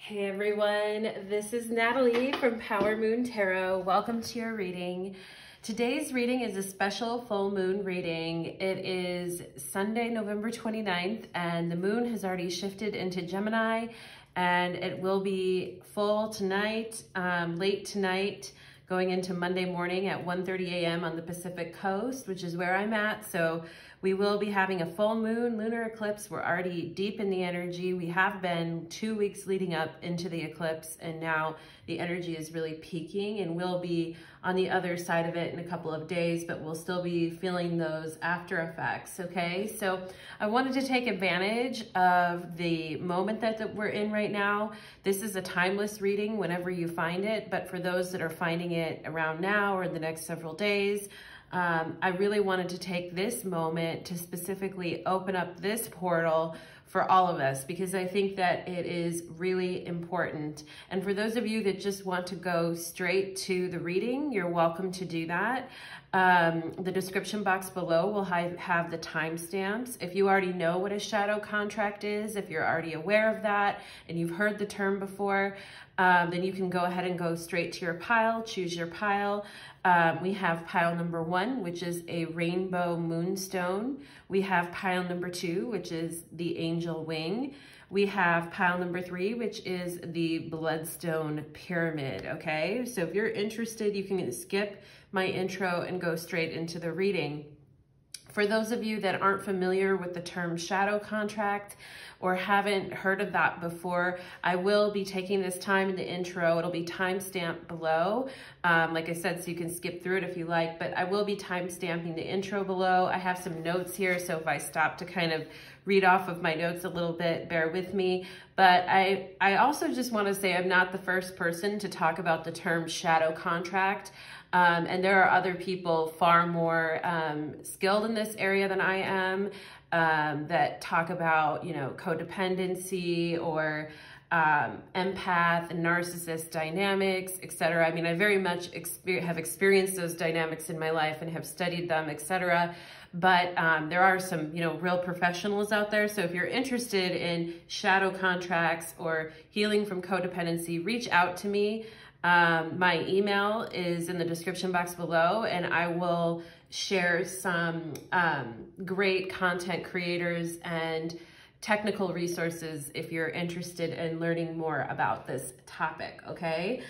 Hey everyone, this is Natalie from Power Moon Tarot. Welcome to your reading. Today's reading is a special full moon reading. It is Sunday, November 29th, and the moon has already shifted into Gemini, and it will be full tonight, late tonight, going into Monday morning at 1:30 a.m. on the Pacific Coast, which is where I'm at. So we will be having a full moon lunar eclipse. We're already deep in the energy. We have been 2 weeks leading up into the eclipse, and now the energy is really peaking, and we'll be on the other side of it in a couple of days, but we'll still be feeling those after effects, okay? So I wanted to take advantage of the moment that we're in right now. This is a timeless reading whenever you find it, but for those that are finding it around now or in the next several days, I really wanted to take this moment to specifically open up this portal for all of us, because I think that it is really important. And for those of you that just want to go straight to the reading, you're welcome to do that. The description box below will have the timestamps. If you already know what a shadow contract is, if you're already aware of that and you've heard the term before, then you can go ahead and go straight to your pile, choose your pile. We have pile number 1, which is a rainbow moonstone. We have pile number 2, which is the angel wing. We have pile number 3, which is the bloodstone pyramid, okay? So if you're interested, you can skip my intro and go straight into the reading. For those of you that aren't familiar with the term shadow contract or haven't heard of that before, I will be taking this time in the intro. It'll be timestamped below. Like I said, so you can skip through it if you like, but I will be timestamping the intro below. I have some notes here, so if I stop to kind of read off of my notes a little bit, bear with me. But I also just want to say I'm not the first person to talk about the term shadow contract. And there are other people far more skilled in this area than I am that talk about, you know, codependency or empath and narcissist dynamics, etc. I mean, I very much have experienced those dynamics in my life and have studied them, etc. But there are some, you know, real professionals out there. So if you're interested in shadow contracts or healing from codependency, reach out to me. My email is in the description box below, and I will share some great content creators and technical resources if you're interested in learning more about this topic, okay?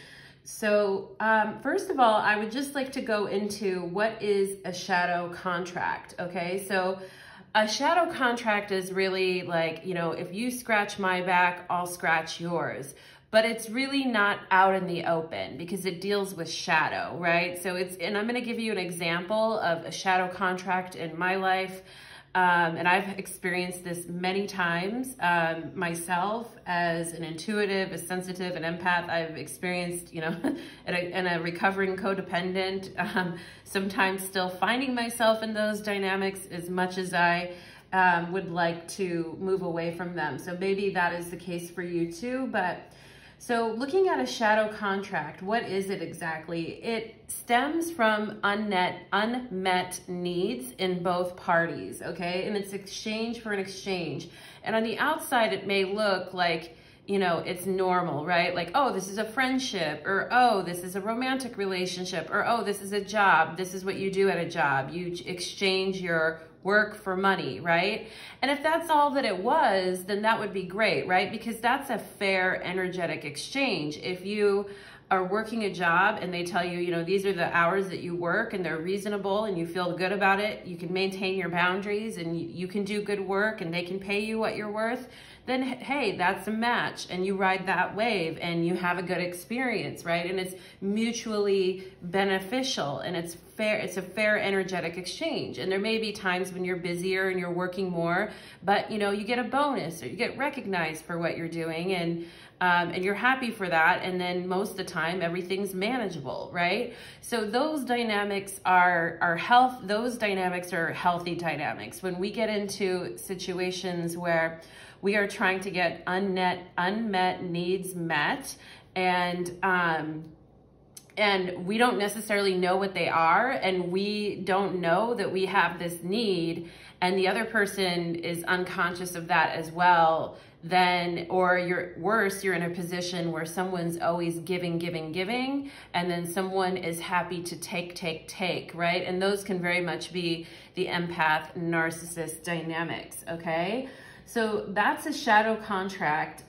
So first of all, I would just like to go into what is a shadow contract, okay? So a shadow contract is really like, you know, if you scratch my back, I'll scratch yours. But it's really not out in the open because it deals with shadow, right? So and I'm gonna give you an example of a shadow contract in my life. And I've experienced this many times myself as an intuitive, a sensitive, an empath. I've experienced, you know, and a recovering codependent, sometimes still finding myself in those dynamics as much as I would like to move away from them. So maybe that is the case for you too, but so looking at a shadow contract, what is it exactly? It stems from unmet needs in both parties, okay? And it's exchange for an exchange. And on the outside, it may look like, you know, it's normal, right? Like, oh, this is a friendship, or oh, this is a romantic relationship, or oh, this is a job. This is what you do at a job. You exchange your work for money, right? And if that's all that it was, then that would be great, right? Because that's a fair energetic exchange. If you are working a job and they tell you, you know, these are the hours that you work and they're reasonable and you feel good about it, you can maintain your boundaries and you can do good work and they can pay you what you're worth, then hey, that's a match and you ride that wave and you have a good experience, right? And it's mutually beneficial and it's fair. It's a fair energetic exchange. And there may be times when you're busier and you're working more, but you know, you get a bonus or you get recognized for what you're doing and you're happy for that. And then most of the time, everything's manageable, right? So those dynamics are those dynamics are healthy dynamics. When we get into situations where we are trying to get unmet needs met and and we don't necessarily know what they are, and we don't know that we have this need, and the other person is unconscious of that as well, then, or you're in a position where someone's always giving, and then someone is happy to take, right? And those can very much be the empath narcissist dynamics, okay? So that's a shadow contract,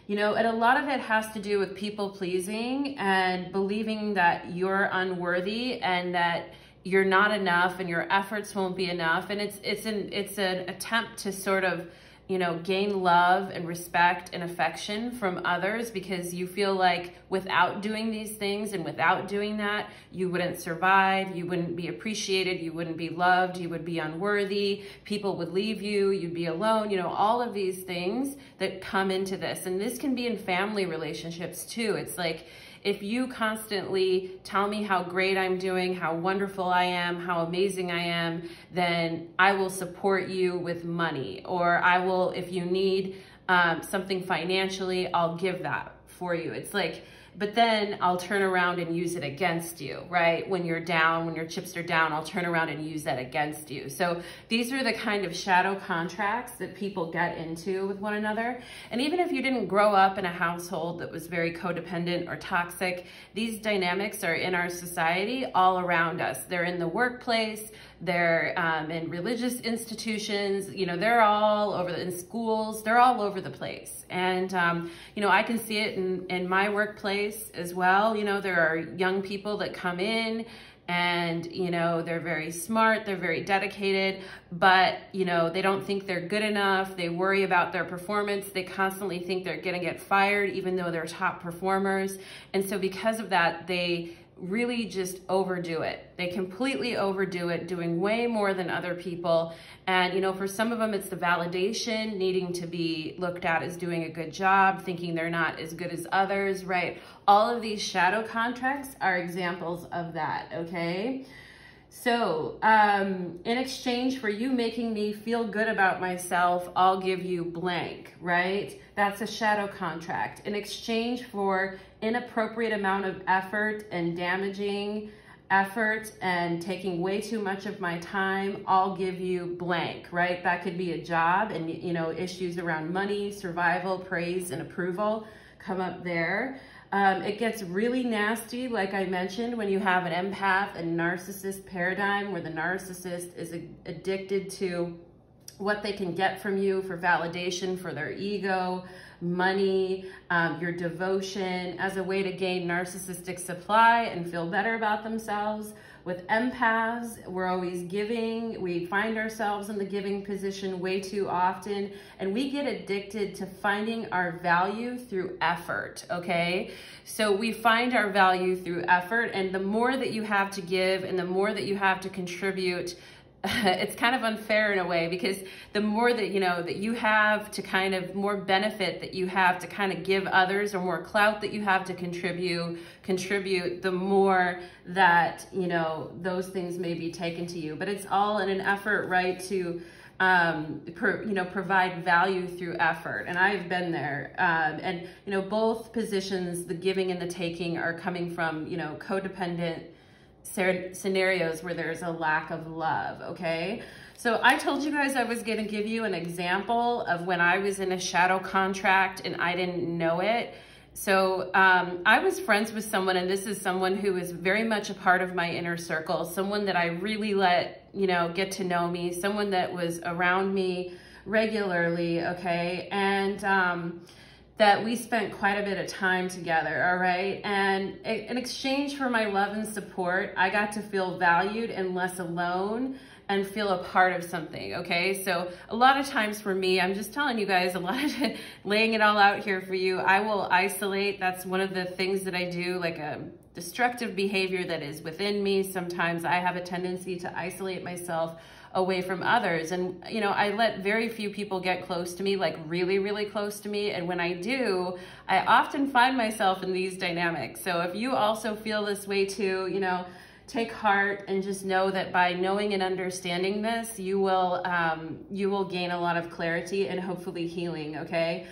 you know, and a lot of it has to do with people pleasing and believing that you're unworthy and that you're not enough and your efforts won't be enough. And it's an attempt to sort of, you know, gain love and respect and affection from others, because you feel like without doing these things and without doing that, you wouldn't survive, you wouldn't be appreciated, you wouldn't be loved, you would be unworthy, people would leave you, you'd be alone, you know, all of these things that come into this. And this can be in family relationships too. It's like, if you constantly tell me how great I'm doing, how wonderful I am, how amazing I am, then I will support you with money. Or I will, if you need something financially, I'll give that for you. It's like, but then I'll turn around and use it against you, right? When you're down, when your chips are down, I'll turn around and use that against you. So these are the kind of shadow contracts that people get into with one another. And even if you didn't grow up in a household that was very codependent or toxic, these dynamics are in our society all around us. They're in the workplace, they're in religious institutions, you know, they're all over, in schools, they're all over the place. And, you know, I can see it in my workplace as well. You know, there are young people that come in and, you know, they're very smart, they're very dedicated, but, you know, they don't think they're good enough. They worry about their performance. They constantly think they're going to get fired, even though they're top performers. And so because of that, they really just overdo it. They completely overdo it, doing way more than other people. And, you know, for some of them, it's the validation, needing to be looked at as doing a good job, thinking they're not as good as others, right? All of these shadow contracts are examples of that, okay? So, in exchange for you making me feel good about myself, I'll give you blank, right? That's a shadow contract. In exchange for inappropriate amount of effort and damaging effort and taking way too much of my time, I'll give you blank, right? That could be a job, and, you know, issues around money, survival, praise, and approval come up there. It gets really nasty, like I mentioned, when you have an empath and narcissist paradigm where the narcissist is addicted to what they can get from you for validation, for their ego, money, your devotion, as a way to gain narcissistic supply and feel better about themselves. With empaths, we're always giving. We find ourselves in the giving position way too often, and we get addicted to finding our value through effort, okay? So we find our value through effort, and the more that you have to give and the more that you have to contribute, it's kind of unfair in a way, because the more that, you know, that you have to kind of, more benefit that you have to kind of give others, or more clout that you have to contribute, the more that, you know, those things may be taken to you. But it's all in an effort, right, to, you know, provide value through effort. And I've been there. And, you know, both positions, the giving and the taking, are coming from, you know, codependent scenarios where there's a lack of love, okay? So I told you guys I was going to give you an example of when I was in a shadow contract and I didn't know it. So I was friends with someone, and this is someone who is very much a part of my inner circle, someone that I really let, you know, get to know me, someone that was around me regularly, okay? And that we spent quite a bit of time together, all right? And in exchange for my love and support, I got to feel valued and less alone and feel a part of something, okay? So a lot of times for me, I'm just telling you guys, a lot of laying it all out here for you, I will isolate. That's one of the things that I do, like a destructive behavior that is within me. Sometimes I have a tendency to isolate myself away from others. And, you know, I let very few people get close to me, like really, really close to me. And when I do, I often find myself in these dynamics. So if you also feel this way too, you know, take heart and just know that by knowing and understanding this, you will gain a lot of clarity and hopefully healing, okay?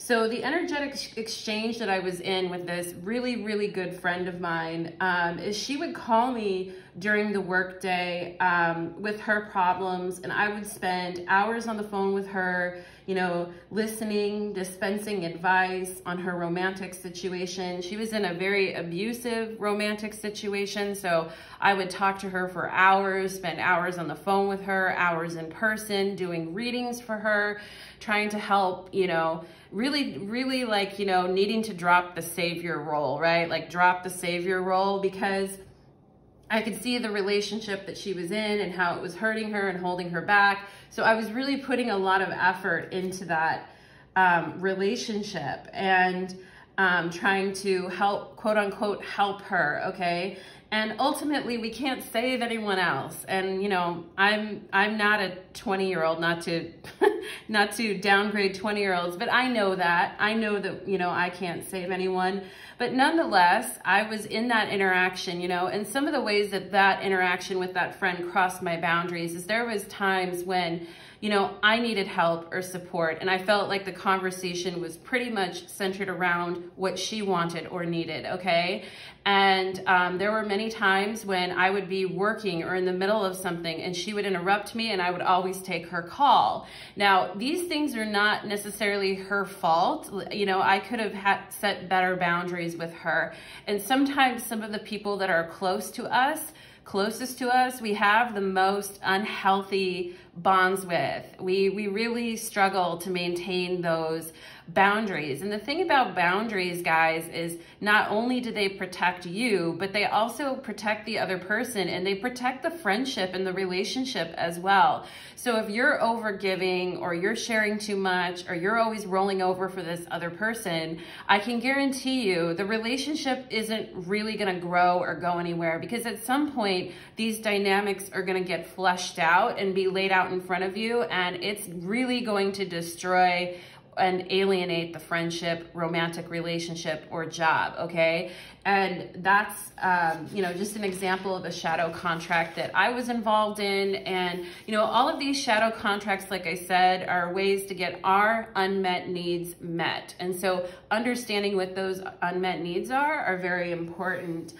So the energetic exchange that I was in with this really, really good friend of mine is she would call me during the workday with her problems, and I would spend hours on the phone with her, you know, listening, dispensing advice on her romantic situation. She was in a very abusive romantic situation, so I would talk to her for hours, spend hours on the phone with her, hours in person, doing readings for her, trying to help, you know, really like, you know, needing to drop the savior role, right? Like drop the savior role, because I could see the relationship that she was in and how it was hurting her and holding her back. So I was really putting a lot of effort into that relationship and trying to help, quote unquote, help her, okay? And ultimately, we can't save anyone else. And, you know, I'm not a 20-year-old, not to not to downgrade 20-year-olds, but I know that. I know that, you know, I can't save anyone. But nonetheless, I was in that interaction, you know, and some of the ways that that interaction with that friend crossed my boundaries is there was times when, you know, I needed help or support, and I felt like the conversation was pretty much centered around what she wanted or needed, okay? And there were many times when I would be working or in the middle of something and she would interrupt me and I would always take her call. Now, these things are not necessarily her fault. You know, I could have set better boundaries with her. And sometimes some of the people that are closest to us, we have the most unhealthy bonds with. We really struggle to maintain those boundaries. And the thing about boundaries, guys, is not only do they protect you, but they also protect the other person, and they protect the friendship and the relationship as well. So if you're overgiving, or you're sharing too much, or you're always rolling over for this other person, I can guarantee you the relationship isn't really going to grow or go anywhere, because at some point these dynamics are going to get fleshed out and be laid out in front of you, and it's really going to destroy and alienate the friendship, romantic relationship, or job, okay? And that's, you know, just an example of a shadow contract that I was involved in. And, you know, all of these shadow contracts, like I said, are ways to get our unmet needs met. And so understanding what those unmet needs are very important.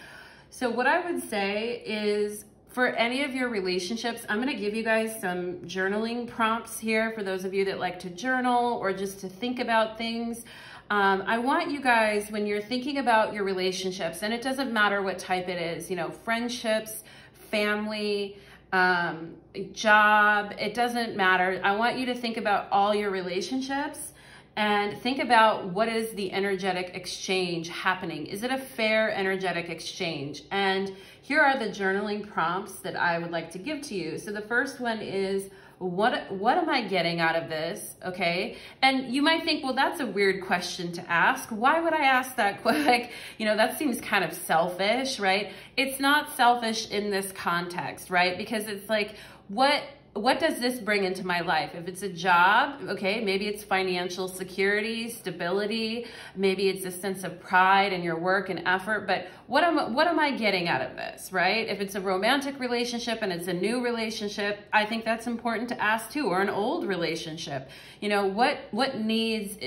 So what I would say is, for any of your relationships, I'm gonna give you guys some journaling prompts here for those of you that like to journal or just to think about things. I want you guys, when you're thinking about your relationships, and it doesn't matter what type it is, you know, friendships, family, job, it doesn't matter. I want you to think about all your relationships and think about what is the energetic exchange happening. Is it a fair energetic exchange? And here are the journaling prompts that I would like to give to you. So the first one is, what am I getting out of this? Okay. And you might think, well, that's a weird question to ask. Why would I ask that? Like, you know, that seems kind of selfish, right? It's not selfish in this context, right? Because it's like, what does this bring into my life? If it's a job, okay, maybe it's financial security, stability, maybe it's a sense of pride in your work and effort, but what am I getting out of this, right? If it's a romantic relationship and it's a new relationship, I think that's important to ask too, or an old relationship. You know, what needs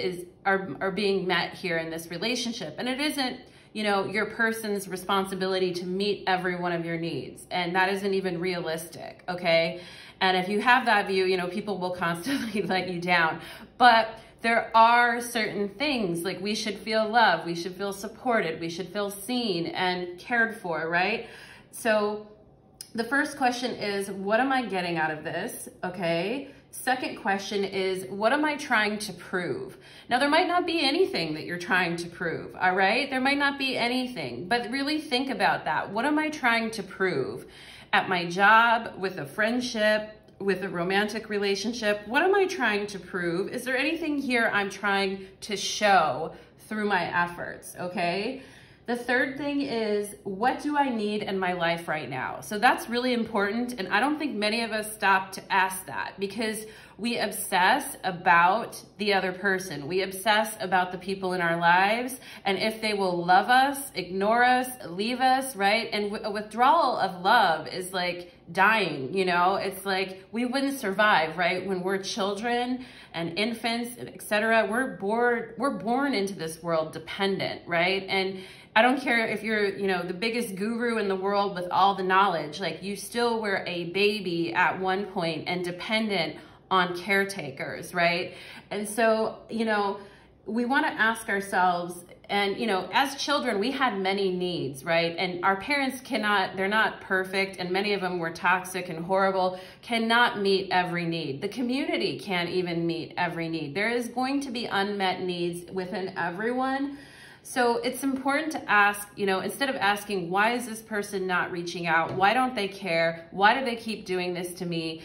are being met here in this relationship? And it isn't, you know, your person's responsibility to meet every one of your needs, and that isn't even realistic, okay? And if you have that view, you know, people will constantly let you down. But there are certain things, like we should feel loved, we should feel supported, we should feel seen and cared for, right? So the first question is, what am I getting out of this? Okay. Second question is, what am I trying to prove? Now, there might not be anything that you're trying to prove, all right? There might not be anything, but really think about that. What am I trying to prove? At my job, with a friendship, with a romantic relationship, what am I trying to prove? Is there anything here I'm trying to show through my efforts, okay? The third thing is, what do I need in my life right now? So that's really important, and I don't think many of us stop to ask that, because we obsess about the other person. We obsess about the people in our lives, and if they will love us, ignore us, leave us, right? And a withdrawal of love is like dying, you know? It's like we wouldn't survive, right? When we're children and infants, etc., we're born into this world dependent, right? And I don't care if you're, you know, the biggest guru in the world with all the knowledge, like you still were a baby at one point and dependent on caretakers, right? And so, you know, we want to ask ourselves, and, you know, as children, we had many needs, right? And our parents they're not perfect, and many of them were toxic and horrible, cannot meet every need. The community can't even meet every need. There is going to be unmet needs within everyone. So it's important to ask, you know, instead of asking, why is this person not reaching out? Why don't they care? Why do they keep doing this to me?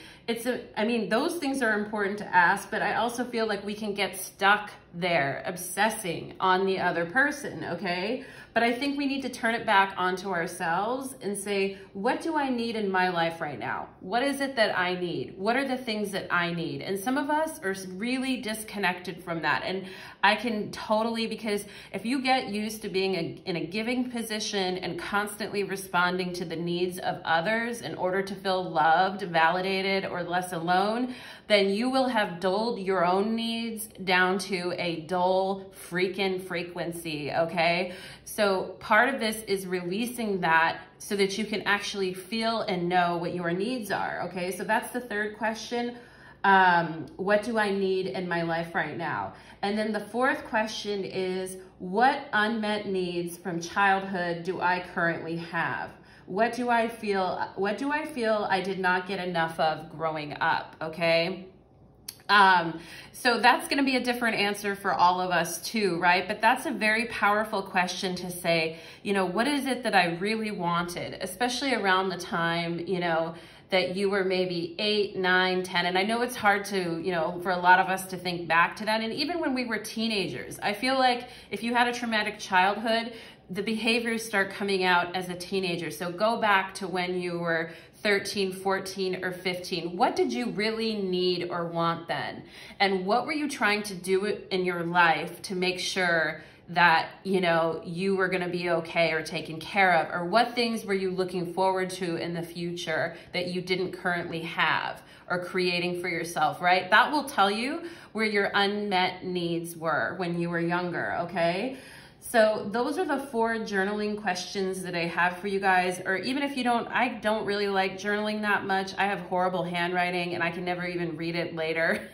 I mean, those things are important to ask, but I also feel like we can get stuck there, obsessing on the other person, okay? But I think we need to turn it back onto ourselves and say, what do I need in my life right now? What is it that I need? What are the things that I need? And some of us are really disconnected from that. And I can totally, because if you get used to being in a giving position and constantly responding to the needs of others in order to feel loved, validated, or less alone, then you will have dulled your own needs down to a dull freaking frequency, okay? So part of this is releasing that so that you can actually feel and know what your needs are, okay? So that's the third question. What do I need in my life right now? And then the fourth question is, what unmet needs from childhood do I currently have? What do I feel I did not get enough of growing up, okay? So that's going to be a different answer for all of us too, right? But that's a very powerful question to say, you know, what is it that I really wanted, especially around the time, you know, that you were maybe 8, 9, 10. And I know it's hard to, you know, for a lot of us to think back to that. And even when we were teenagers, I feel like if you had a traumatic childhood, the behaviors start coming out as a teenager. So go back to when you were 13, 14, or 15. What did you really need or want then? And what were you trying to do in your life to make sure that, you know, you were going to be okay or taken care of? Or what things were you looking forward to in the future that you didn't currently have or creating for yourself, right? That will tell you where your unmet needs were when you were younger, okay? So those are the 4 journaling questions that I have for you guys. Or even if you don't, I don't really like journaling that much. I have horrible handwriting and I can never even read it later.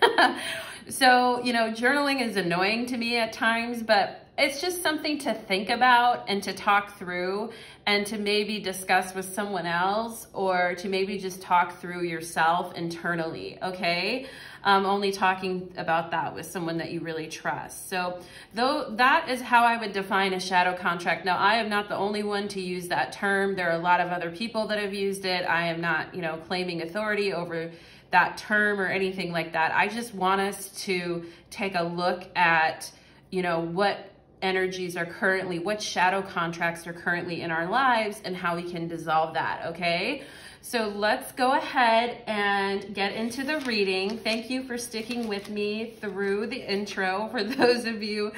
So, you know, journaling is annoying to me at times, but it's just something to think about and to talk through and to maybe discuss with someone else, or to maybe just talk through yourself internally, okay? Only talking about that with someone that you really trust. So that is how I would define a shadow contract. Now, I am not the only one to use that term. There are a lot of other people that have used it. I am not, you know, claiming authority over that term or anything like that. I just want us to take a look at, you know, what energies are currently, what shadow contracts are currently in our lives and how we can dissolve that, okay? So let's go ahead and get into the reading. Thank you for sticking with me through the intro. For those of you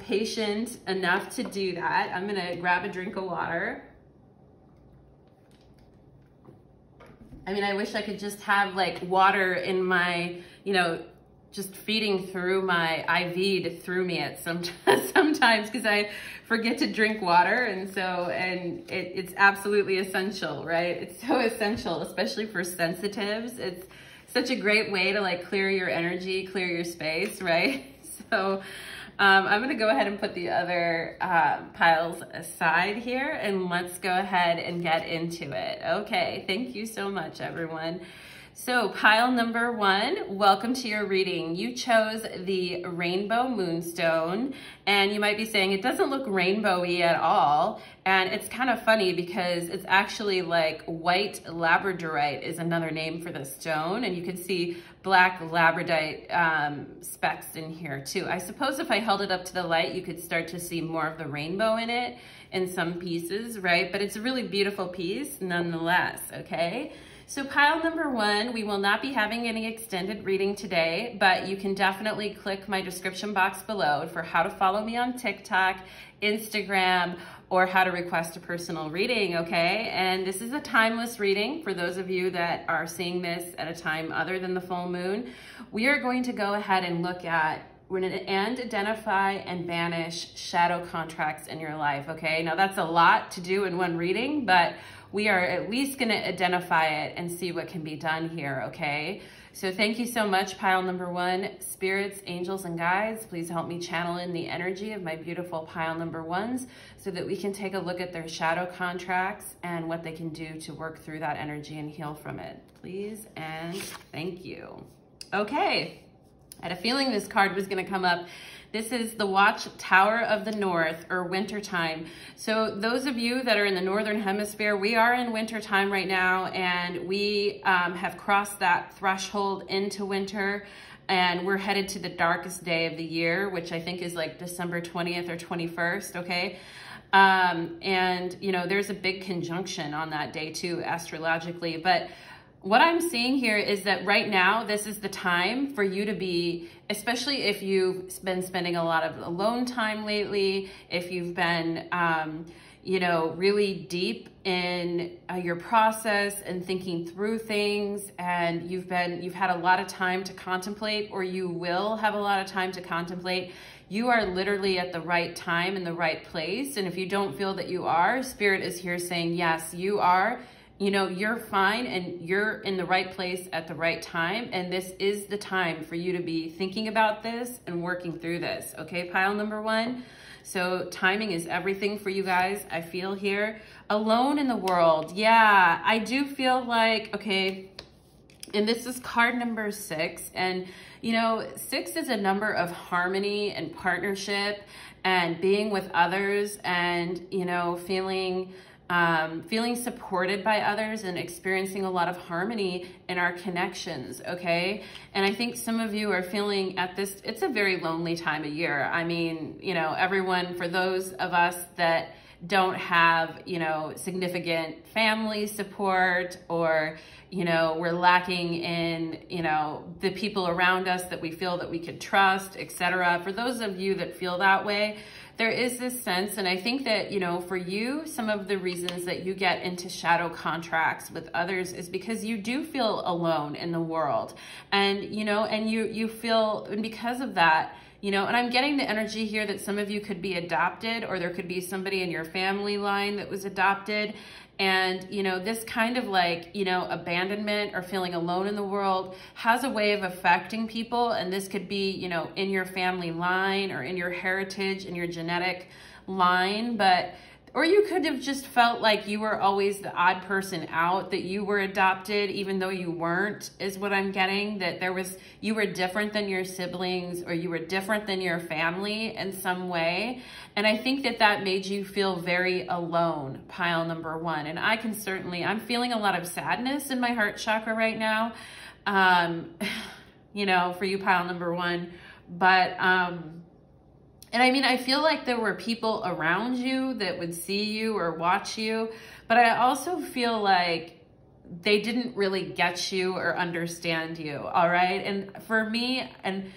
patient enough to do that, I'm gonna grab a drink of water. I mean, I wish I could just have like water in my, you know, just feeding through my IV through me at sometimes because I forget to drink water. And so, it's absolutely essential, right? It's so essential, especially for sensitives. It's such a great way to like clear your energy, clear your space, right? So I'm gonna go ahead and put the other piles aside here and let's go ahead and get into it. Okay, thank you so much, everyone. So pile number 1, welcome to your reading. You chose the Rainbow Moonstone, and you might be saying it doesn't look rainbowy at all. And it's kind of funny because it's actually like white labradorite is another name for the stone. And you can see black labradorite specks in here too. I suppose if I held it up to the light, you could start to see more of the rainbow in it in some pieces, right? But it's a really beautiful piece nonetheless, okay? So pile number one, we will not be having any extended reading today, but you can definitely click my description box below for how to follow me on TikTok, Instagram, or how to request a personal reading, okay? And this is a timeless reading for those of you that are seeing this at a time other than the full moon. We are going to go ahead and look at and identify and banish shadow contracts in your life, okay? Now that's a lot to do in one reading, but we are at least gonna identify it and see what can be done here, okay? So thank you so much, pile number one. Spirits, angels, and guides, please help me channel in the energy of my beautiful pile number ones so that we can take a look at their shadow contracts and what they can do to work through that energy and heal from it. Please and thank you. Okay, I had a feeling this card was gonna come up. This is the Watch Tower of the North, or wintertime. So those of you that are in the Northern Hemisphere, we are in wintertime right now, and we have crossed that threshold into winter, and we're headed to the darkest day of the year, which I think is like December 20th or 21st, okay? And you know, there's a big conjunction on that day too, astrologically, but what I'm seeing here is that right now, this is the time for you to be, especially if you've been spending a lot of alone time lately, if you've been, you know, really deep in your process and thinking through things, and you've had a lot of time to contemplate, or you will have a lot of time to contemplate. You are literally at the right time in the right place. And if you don't feel that you are, Spirit is here saying, yes, you are. You know, you're fine and you're in the right place at the right time. And this is the time for you to be thinking about this and working through this. Okay, pile number one. So timing is everything for you guys. I feel here. Alone in the world. Yeah, I do feel like, okay, and this is card number 6. And, you know, 6 is a number of harmony and partnership and being with others and, you know, feeling supported by others and experiencing a lot of harmony in our connections, okay? And I think some of you are feeling at this, it's a very lonely time of year. I mean, you know, everyone, for those of us that don't have, you know, significant family support, or, you know, we're lacking in, you know, the people around us that we feel that we could trust, etc. For those of you that feel that way, there is this sense, and I think that, you know, for you, some of the reasons that you get into shadow contracts with others is because you do feel alone in the world. And, you know, and you feel, and because of that, you know, and I'm getting the energy here that some of you could be adopted, or there could be somebody in your family line that was adopted. And, you know, this kind of like, you know, abandonment or feeling alone in the world has a way of affecting people. And this could be, you know, in your family line or in your heritage, in your genetic line. But, or you could have just felt like you were always the odd person out, that you were adopted, even though you weren't, is what I'm getting. That there was, you were different than your siblings, or you were different than your family in some way. And I think that that made you feel very alone, pile number one. And I can certainly, I'm feeling a lot of sadness in my heart chakra right now, you know, for you, pile number one. But, and I mean, I feel like there were people around you that would see you or watch you, but I also feel like they didn't really get you or understand you, all right? And for me, and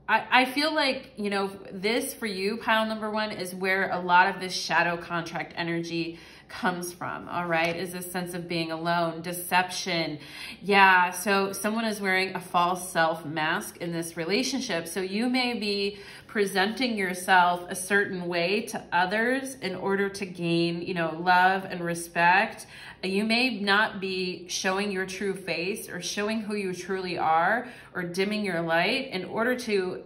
I feel like, you know, this for you, pile number one, is where a lot of this shadow contract energy comes from, all right, is this sense of being alone, deception. Yeah, so someone is wearing a false self mask in this relationship. So you may be presenting yourself a certain way to others in order to gain, you know, love and respect. You may not be showing your true face or showing who you truly are, or dimming your light in order to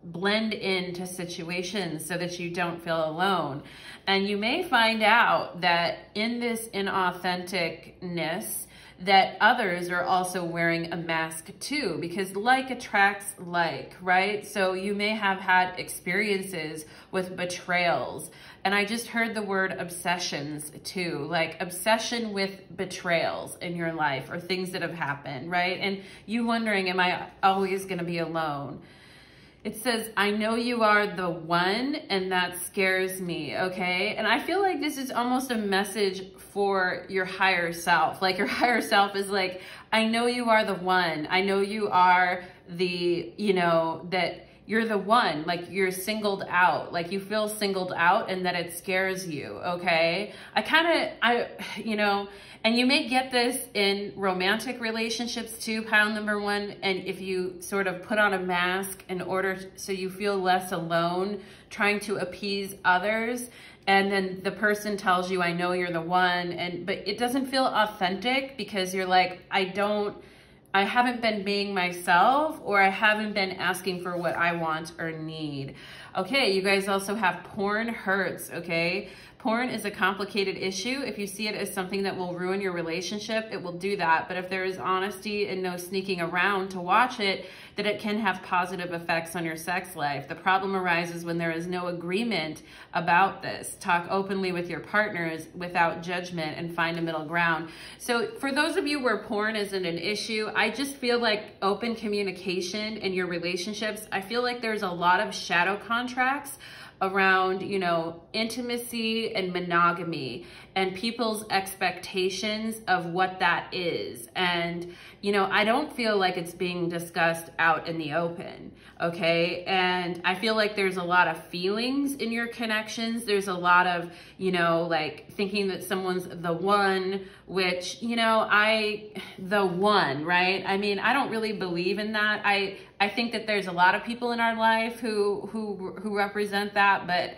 blend into situations so that you don't feel alone. And you may find out that in this inauthenticness, that others are also wearing a mask too, because like attracts like, right? So you may have had experiences with betrayals. And I just heard the word obsessions too, like obsession with betrayals in your life or things that have happened, right? And you wondering, am I always going to be alone? It says, I know you are the one, and that scares me, okay? And I feel like this is almost a message for your higher self. Like your higher self is like, I know you are the one. I know you are the, you know, that you're the one, like you're singled out, like you feel singled out and that it scares you, okay? You know, and you may get this in romantic relationships too, pile number one. And if you sort of put on a mask in order so you feel less alone, trying to appease others, and then the person tells you, I know you're the one, but it doesn't feel authentic because you're like, I haven't been being myself, or I haven't been asking for what I want or need. Okay, you guys also have porn hurts, okay? Porn is a complicated issue. If you see it as something that will ruin your relationship, it will do that. But if there is honesty and no sneaking around to watch it, then it can have positive effects on your sex life. The problem arises when there is no agreement about this. Talk openly with your partners without judgment and find a middle ground. So for those of you where porn isn't an issue, I just feel like open communication in your relationships, I feel like there's a lot of shadow contracts around, you know, intimacy and monogamy and people's expectations of what that is. And, you know, I don't feel like it's being discussed out in the open, okay? And I feel like there's a lot of feelings in your connections. There's a lot of, you know, like thinking that someone's the one, which, you know, the one, right? I mean, I don't really believe in that. I think that there's a lot of people in our life who represent that, but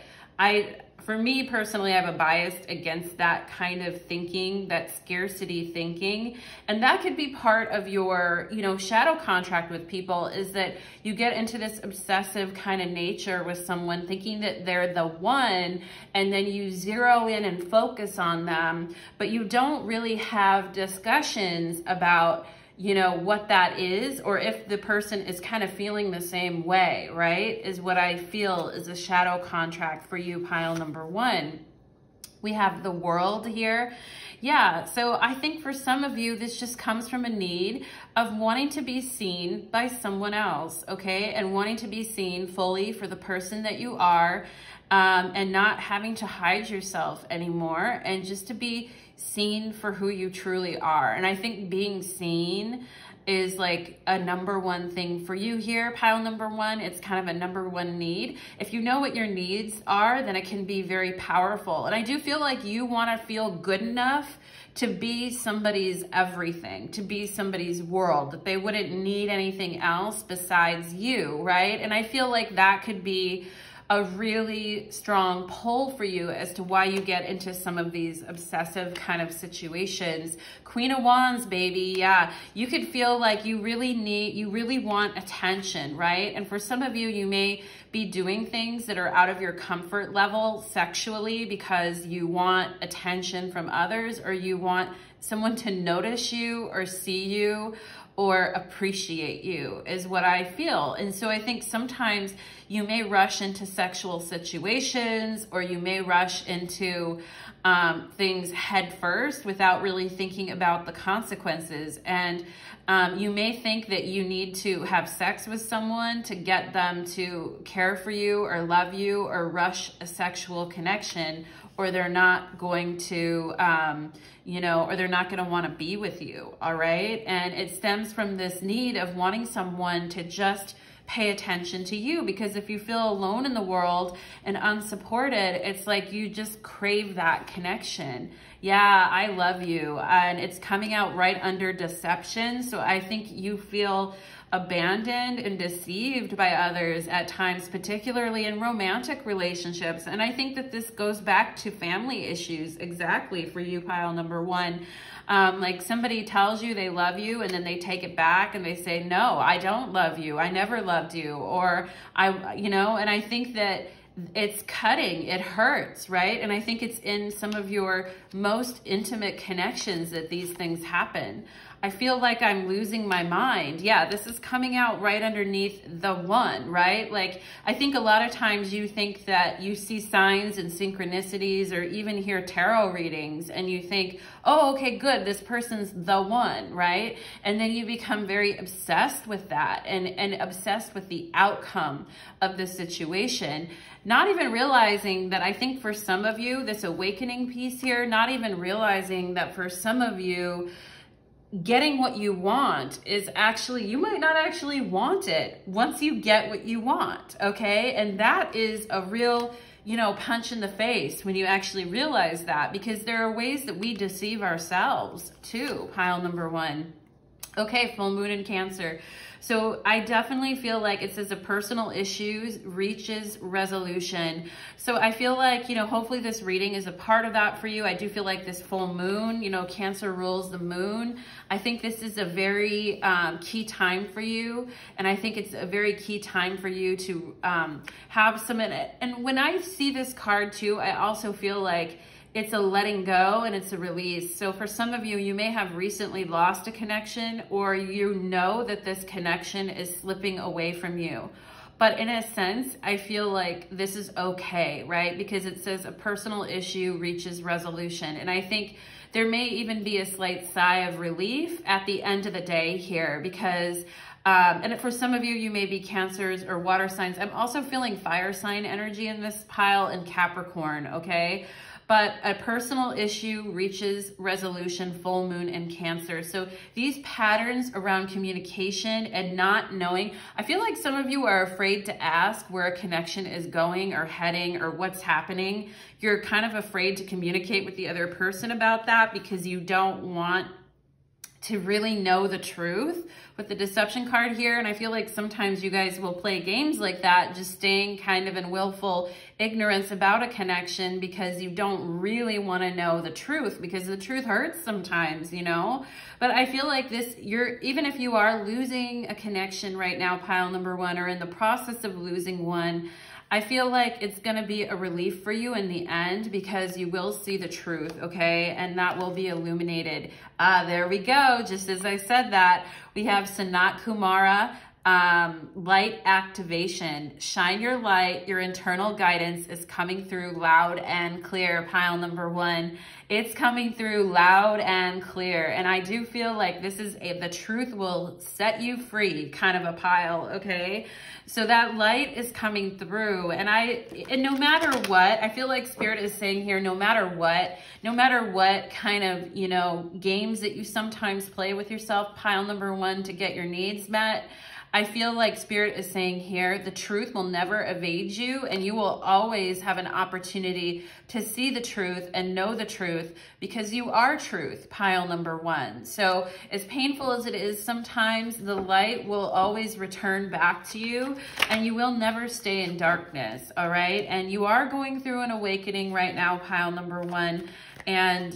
for me personally, I have a bias against that kind of thinking, that scarcity thinking. And that could be part of your, you know, shadow contract with people, is that you get into this obsessive kind of nature with someone thinking that they're the one, and then you zero in and focus on them, but you don't really have discussions about, you know, what that is, or if the person is kind of feeling the same way, right? Is what I feel is a shadow contract for you, pile number one. We have the World here. Yeah, so I think for some of you, this just comes from a need of wanting to be seen by someone else, okay? And wanting to be seen fully for the person that you are, and not having to hide yourself anymore, and just to be seen for who you truly are. And I think being seen is like a number one thing for you here, pile number one. It's kind of a number one need. If you know what your needs are, then it can be very powerful. And I do feel like you want to feel good enough to be somebody's everything, to be somebody's world, that they wouldn't need anything else besides you, right? And I feel like that could be a really strong pull for you as to why you get into some of these obsessive kind of situations. Queen of Wands, baby. Yeah, you could feel like you really want attention, right? And for some of you, you may be doing things that are out of your comfort level sexually because you want attention from others, or you want someone to notice you or see you or appreciate you, is what I feel. And so I think sometimes you may rush into sexual situations, or you may rush into things head first without really thinking about the consequences. And you may think that you need to have sex with someone to get them to care for you or love you, or rush a sexual connection, or they're not going to, or they're not going to want to be with you, all right? And it stems from this need of wanting someone to just pay attention to you, because if you feel alone in the world and unsupported, it's like you just crave that connection. Yeah, I love you. And it's coming out right under deception. So I think you feel abandoned and deceived by others at times, particularly in romantic relationships. And I think that this goes back to family issues exactly for you, pile number one. Like somebody tells you they love you, and then they take it back and they say, no, I don't love you. I never loved you. Or and I think that it's cutting, it hurts, right? And I think it's in some of your most intimate connections that these things happen. I feel like I'm losing my mind. Yeah, this is coming out right underneath the 1, right? Like, I think a lot of times you think that you see signs and synchronicities or even hear tarot readings and you think, oh, okay, good, this person's the one, right? And then you become very obsessed with that and obsessed with the outcome of the situation. Not even realizing that I think for some of you, this awakening piece here, not even realizing that for some of you, getting what you want is actually, you might not actually want it once you get what you want, okay? And that is a real, you know, punch in the face when you actually realize that, because there are ways that we deceive ourselves too, pile number 1. Okay, full moon in Cancer. So I definitely feel like it says a personal issue reaches resolution. So I feel like, you know, hopefully this reading is a part of that for you. I do feel like this full moon, you know, Cancer rules the moon. I think this is a very key time for you. And I think it's a very key time for you to have some in it. And when I see this card too, I also feel like it's a letting go and it's a release. So for some of you, you may have recently lost a connection, or you know that this connection is slipping away from you. But in a sense, I feel like this is okay, right? Because it says a personal issue reaches resolution. And I think there may even be a slight sigh of relief at the end of the day here, because and for some of you, you may be Cancers or water signs. I'm also feeling fire sign energy in this pile and Capricorn, okay? But a personal issue reaches resolution, full moon in Cancer. So these patterns around communication and not knowing, I feel like some of you are afraid to ask where a connection is going or heading or what's happening. You're kind of afraid to communicate with the other person about that because you don't want to really know the truth with the deception card here. And I feel like sometimes you guys will play games like that, just staying kind of in willful ignorance about a connection because you don't really want to know the truth, because the truth hurts sometimes, you know? But I feel like this, even if you are losing a connection right now, pile number 1, or in the process of losing one, I feel like it's going to be a relief for you in the end, because you will see the truth, okay? And that will be illuminated. There we go. Just as I said that, we have Sanat Kumara, light activation. Shine your light. Your internal guidance is coming through loud and clear, pile number 1. It's coming through loud and clear. And I do feel like this is the truth will set you free kind of a pile, okay? So that light is coming through, and no matter what, I feel like Spirit is saying here, no matter what kind of, you know, games that you sometimes play with yourself, pile number 1, to get your needs met, I feel like Spirit is saying here, the truth will never evade you, and you will always have an opportunity to see the truth and know the truth, because you are truth, pile number 1. So as painful as it is sometimes, the light will always return back to you, and you will never stay in darkness, all right? And you are going through an awakening right now, pile number 1. And,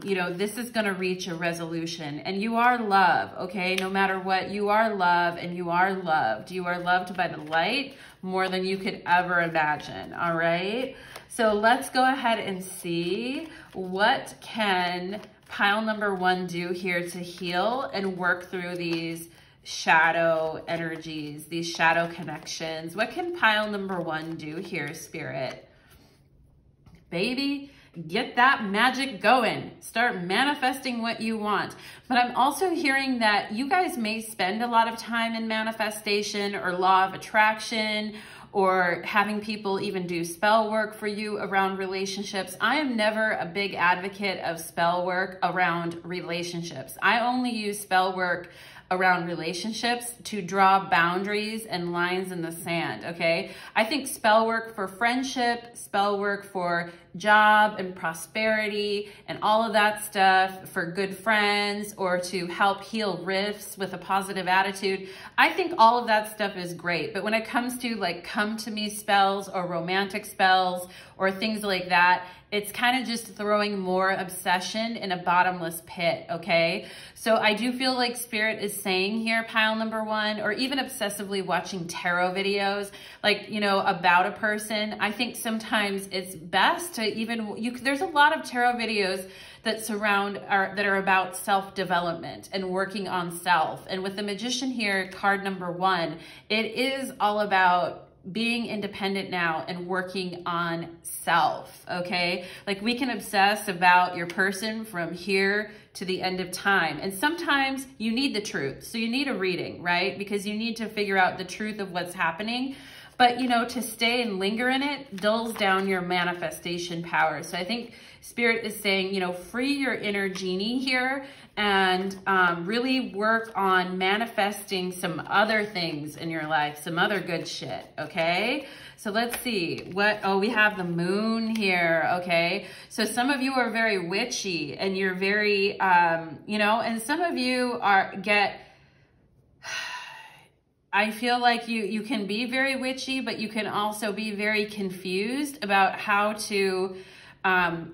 you know, this is going to reach a resolution, and you are love. Okay. No matter what, you are love, and you are loved. You are loved by the light more than you could ever imagine. All right. So let's go ahead and see what can pile number 1 do here to heal and work through these shadow energies, these shadow connections. What can pile number 1 do here, Spirit? Baby, get that magic going. Start manifesting what you want. But I'm also hearing that you guys may spend a lot of time in manifestation or law of attraction, or having people even do spell work for you around relationships. I am never a big advocate of spell work around relationships. I only use spell work around relationships to draw boundaries and lines in the sand, okay? I think spell work for friendship, spell work for job and prosperity and all of that stuff, for good friends, or to help heal rifts with a positive attitude, I think all of that stuff is great. But when it comes to like come to me spells or romantic spells or things like that, it's kind of just throwing more obsession in a bottomless pit, okay? So I do feel like Spirit is saying here, pile number one, or even obsessively watching tarot videos, like, you know, about a person, I think sometimes it's best to even, there's a lot of tarot videos that that are about self-development and working on self. And with the Magician here, card number one, it is all about being independent now and working on self, okay? Like, we can obsess about your person from here to the end of time. And sometimes you need the truth. So you need a reading, right? Because you need to figure out the truth of what's happening. But, you know, to stay and linger in it dulls down your manifestation power. So I think Spirit is saying, you know, free your inner genie here and really work on manifesting some other things in your life, some other good shit, okay? So let's see what, we have the moon here, okay? So some of you are very witchy and you're very, you know, and some of you I feel like you can be very witchy, but you can also be very confused about how to,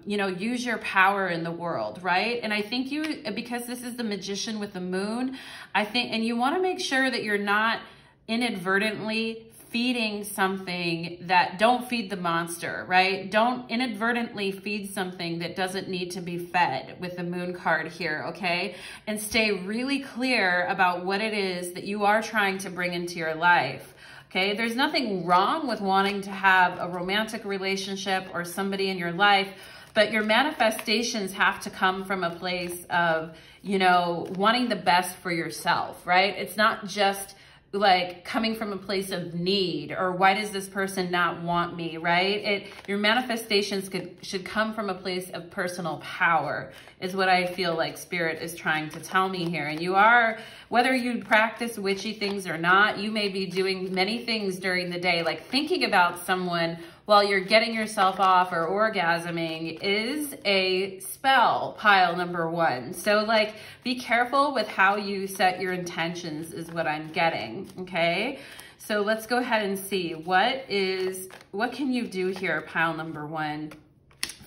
you know, use your power in the world, right? And I think because this is the Magician with the moon, I think, and you want to make sure that you're not inadvertently feeding something that, don't feed the monster, right? Don't inadvertently feed something that doesn't need to be fed with the moon card here, okay? And stay really clear about what it is that you are trying to bring into your life. Okay, there's nothing wrong with wanting to have a romantic relationship or somebody in your life, but your manifestations have to come from a place of, you know, wanting the best for yourself, right? It's not just like coming from a place of need or why does this person not want me, right? Your manifestations should come from a place of personal power is what I feel like Spirit is trying to tell me here. And you are, whether you practice witchy things or not, you may be doing many things during the day, like thinking about someone while you're getting yourself off or orgasming is a spell, pile number one. So like, be careful with how you set your intentions is what I'm getting, okay? So let's go ahead and see what can you do here, pile number one?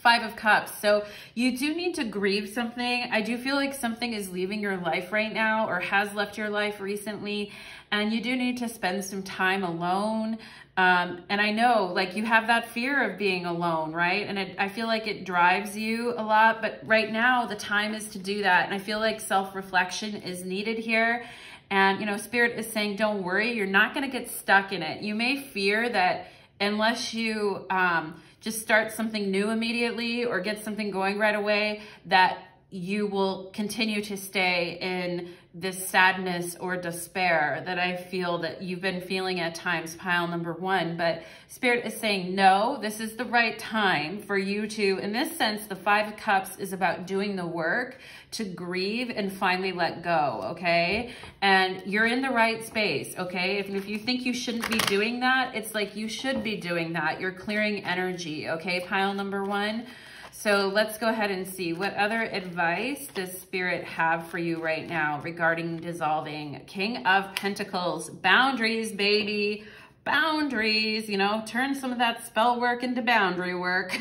Five of Cups. So you do need to grieve something. I do feel like something is leaving your life right now or has left your life recently, and you do need to spend some time alone. And I know, like, you have that fear of being alone, right? And I feel like it drives you a lot, but right now the time is to do that. And I feel like self-reflection is needed here. And, you know, Spirit is saying, don't worry, you're not going to get stuck in it. You may fear that unless you just start something new immediately or get something going right away, that you will continue to stay in this sadness or despair that I feel that you've been feeling at times, pile number one. But Spirit is saying, no, this is the right time for you to, in this sense, the Five of Cups is about doing the work to grieve and finally let go, okay? And you're in the right space, okay? If you think you shouldn't be doing that, it's like you should be doing that. You're clearing energy, okay, pile number one? So let's go ahead and see what other advice does Spirit have for you right now regarding dissolving. King of Pentacles, boundaries, baby, boundaries, you know, turn some of that spell work into boundary work.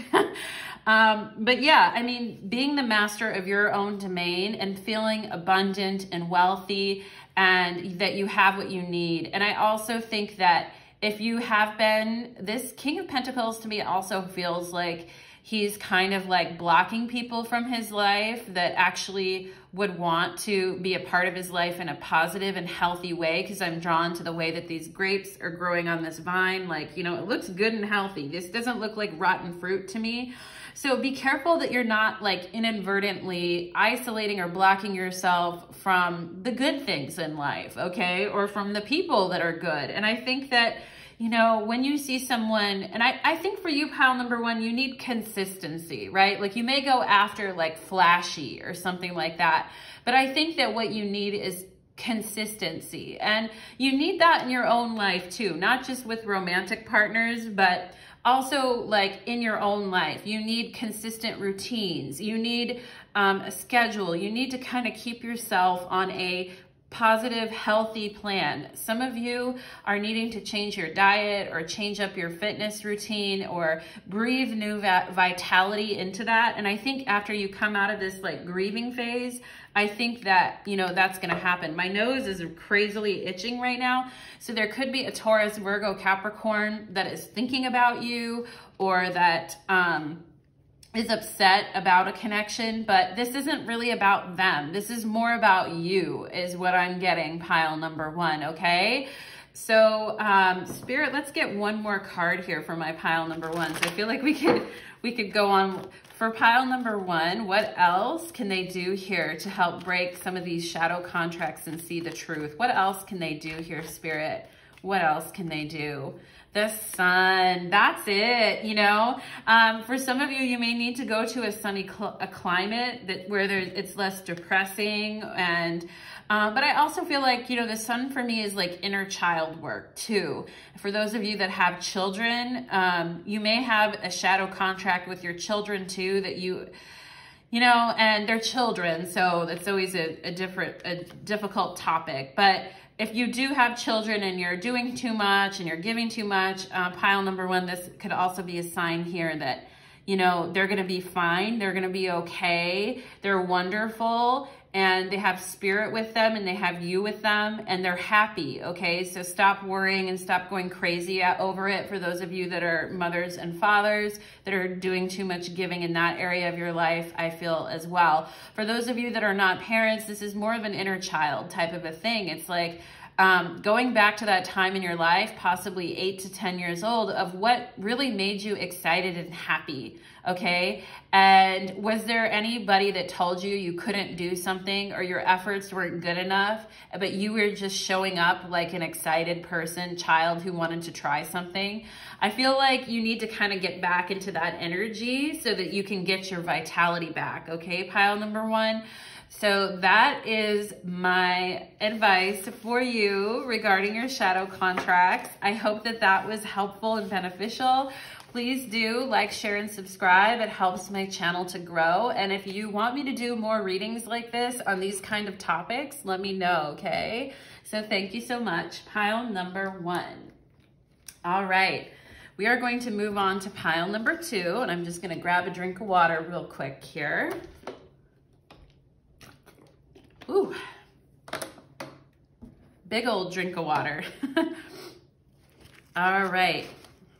But yeah, I mean, being the master of your own domain and feeling abundant and wealthy and that you have what you need. And I also think that if you have been, this King of Pentacles to me also feels like he's kind of like blocking people from his life that actually would want to be a part of his life in a positive and healthy way, because I'm drawn to the way that these grapes are growing on this vine. Like, you know, it looks good and healthy. This doesn't look like rotten fruit to me. So be careful that you're not like inadvertently isolating or blocking yourself from the good things in life, okay? Or from the people that are good. And I think that, you know, when you see someone, and I think for you, pile number one, you need consistency, right? Like you may go after like flashy or something like that, but I think that what you need is consistency. And you need that in your own life too, not just with romantic partners, but also like in your own life. You need consistent routines. You need a schedule. You need to kind of keep yourself on a positive, healthy plan. Some of you are needing to change your diet or change up your fitness routine or breathe new vitality into that. And I think after you come out of this like grieving phase, I think that, you know, that's going to happen. My nose is crazily itching right now. So there could be a Taurus, Virgo, Capricorn that is thinking about you, or that, is upset about a connection, but this isn't really about them. This is more about you, is what I'm getting, pile number one, okay? So, Spirit, let's get one more card here for my pile number one. So I feel like we could go on for pile number one. What else can they do here to help break some of these shadow contracts and see the truth? What else can they do here, Spirit? What else can they do? The sun, that's it, you know. For some of you, you may need to go to a sunny climate where it's less depressing. And but I also feel like, you know, the sun for me is like inner child work too. For those of you that have children, you may have a shadow contract with your children too, that you know, and they're children. So that's always a difficult topic. But if you do have children and you're doing too much and you're giving too much, pile number one, this could also be a sign here that, you know, they're going to be fine. They're going to be okay. They're wonderful, and they have spirit with them, and they have you with them, and they're happy. Okay. So stop worrying and stop going crazy over it. For those of you that are mothers and fathers that are doing too much giving in that area of your life, I feel as well. For those of you that are not parents, this is more of an inner child type of a thing. It's like, going back to that time in your life, possibly 8 to 10 years old, of what really made you excited and happy, okay? And was there anybody that told you you couldn't do something or your efforts weren't good enough, but you were just showing up like an excited person, child who wanted to try something? I feel like you need to kind of get back into that energy so that you can get your vitality back, okay, pile number one? So that is my advice for you regarding your shadow contracts. I hope that that was helpful and beneficial. Please do like, share, and subscribe. It helps my channel to grow. And if you want me to do more readings like this on these kind of topics, let me know, okay? So thank you so much. Pile number one. All right. We are going to move on to pile number two, and I'm just going to grab a drink of water real quick here. Ooh, big old drink of water. All right,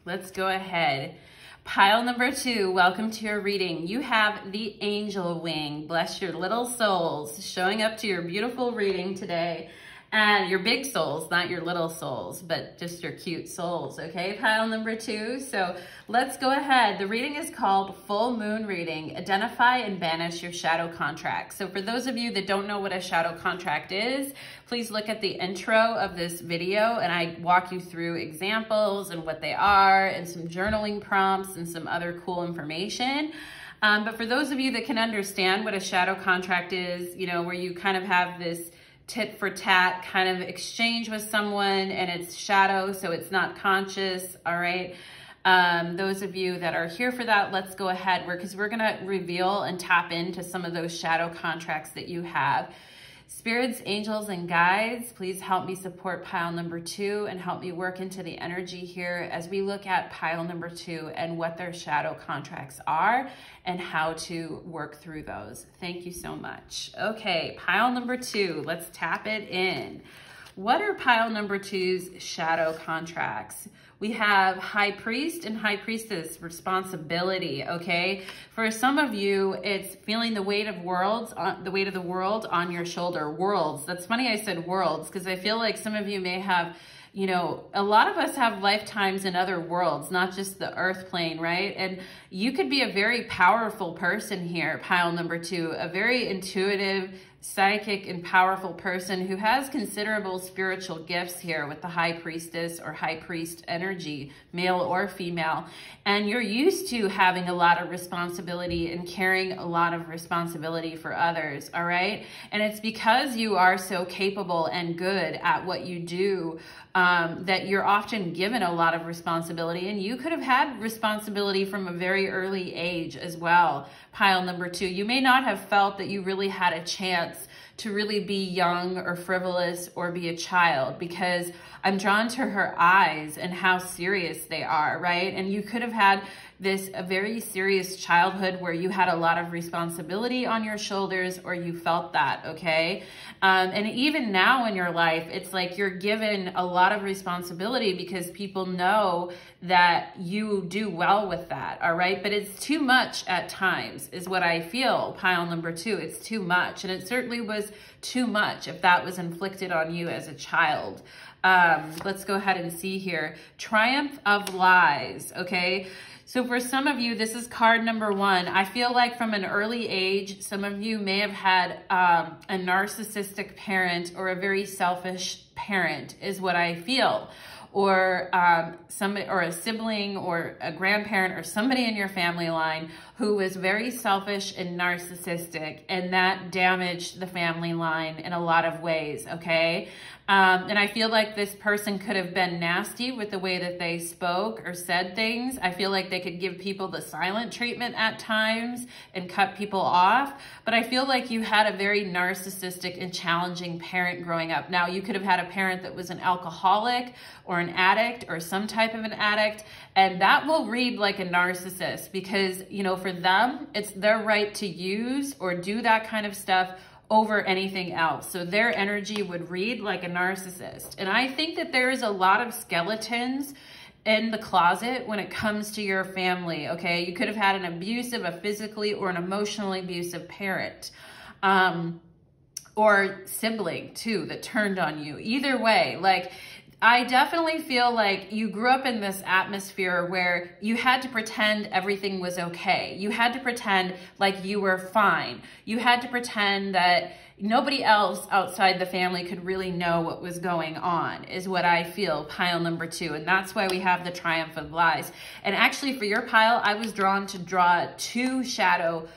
let's go ahead. Pile number two, welcome to your reading. You have the angel wing. Bless your little souls showing up to your beautiful reading today. And your big souls, not your little souls, but just your cute souls, okay? Pile number two. So let's go ahead. The reading is called Full Moon Reading. Identify and banish your shadow contract. So for those of you that don't know what a shadow contract is, please look at the intro of this video, and I walk you through examples and what they are, and some journaling prompts and some other cool information. But for those of you that can understand what a shadow contract is, you know, where you kind of have this tit for tat kind of exchange with someone, and it's shadow, so it's not conscious. All right. Those of you that are here for that, let's go ahead, because we're going to reveal and tap into some of those shadow contracts that you have. Spirits, angels, and guides, please help me support pile number two and help me work into the energy here as we look at pile number two and what their shadow contracts are and how to work through those. Thank you so much. Okay, pile number two, let's tap it in. What are pile number two's shadow contracts? We have High Priest and High Priestess, responsibility, okay? For some of you, it's feeling the weight of the weight of the world on your shoulder. Worlds. That's funny I said worlds, because I feel like some of you may have, you know, a lot of us have lifetimes in other worlds, not just the earth plane, right? And you could be a very powerful person here, pile number two, a very intuitive, psychic, and powerful person who has considerable spiritual gifts here with the High Priestess or High Priest energy, male or female. And you're used to having a lot of responsibility and carrying a lot of responsibility for others, all right? And it's because you are so capable and good at what you do that you're often given a lot of responsibility, and you could have had responsibility from a very early age as well. Pile number two, you may not have felt that you really had a chance chance to really be young or frivolous or be a child, because I'm drawn to her eyes and how serious they are, right? And you could have had a very serious childhood where you had a lot of responsibility on your shoulders, or you felt that, okay? And even now in your life, it's like you're given a lot of responsibility because people know that you do well with that, all right? But it's too much at times is what I feel, pile number 2. It's too much. And it certainly was too much if that was inflicted on you as a child. Let's go ahead and see here. Triumph of Lies, okay? So for some of you, this is card number 1. I feel like from an early age, some of you may have had a narcissistic parent or a very selfish parent is what I feel. Or somebody, or a sibling or a grandparent or somebody in your family line who was very selfish and narcissistic, and that damaged the family line in a lot of ways, okay? And I feel like this person could have been nasty with the way that they spoke or said things. I feel like they could give people the silent treatment at times and cut people off. But I feel like you had a very narcissistic and challenging parent growing up. Now, you could have had a parent that was an alcoholic or an addict or some type of an addict, and that will read like a narcissist because, you know, for them, it's their right to use or do that kind of stuff over anything else. So their energy would read like a narcissist. And I think that there is a lot of skeletons in the closet when it comes to your family, okay? You could have had an abusive, a physically or an emotionally abusive parent. Or sibling too that turned on you. Either way, like, I definitely feel like you grew up in this atmosphere where you had to pretend everything was okay. You had to pretend like you were fine. You had to pretend that nobody else outside the family could really know what was going on, is what I feel, pile number 2. And that's why we have the Triumph of Lies. And actually for your pile, I was drawn to draw 2 shadow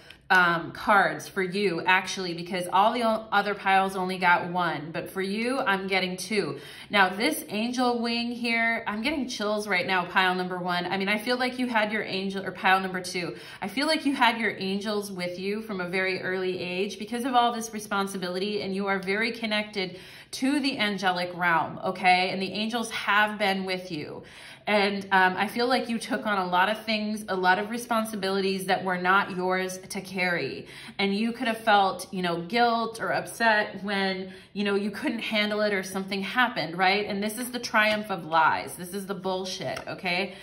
cards for you, actually, because all the other piles only got 1, but for you, I'm getting 2. Now, this angel wing here, I'm getting chills right now, pile number 1. I mean, I feel like you had your angel, or pile number 2. I feel like you had your angels with you from a very early age because of all this responsibility, and you are very connected to the angelic realm, okay? And the angels have been with you. And I feel like you took on a lot of things, a lot of responsibilities that were not yours to carry. And you could have felt, you know, guilt or upset when, you know, you couldn't handle it or something happened, right? And this is the Triumph of Lies. This is the bullshit, okay?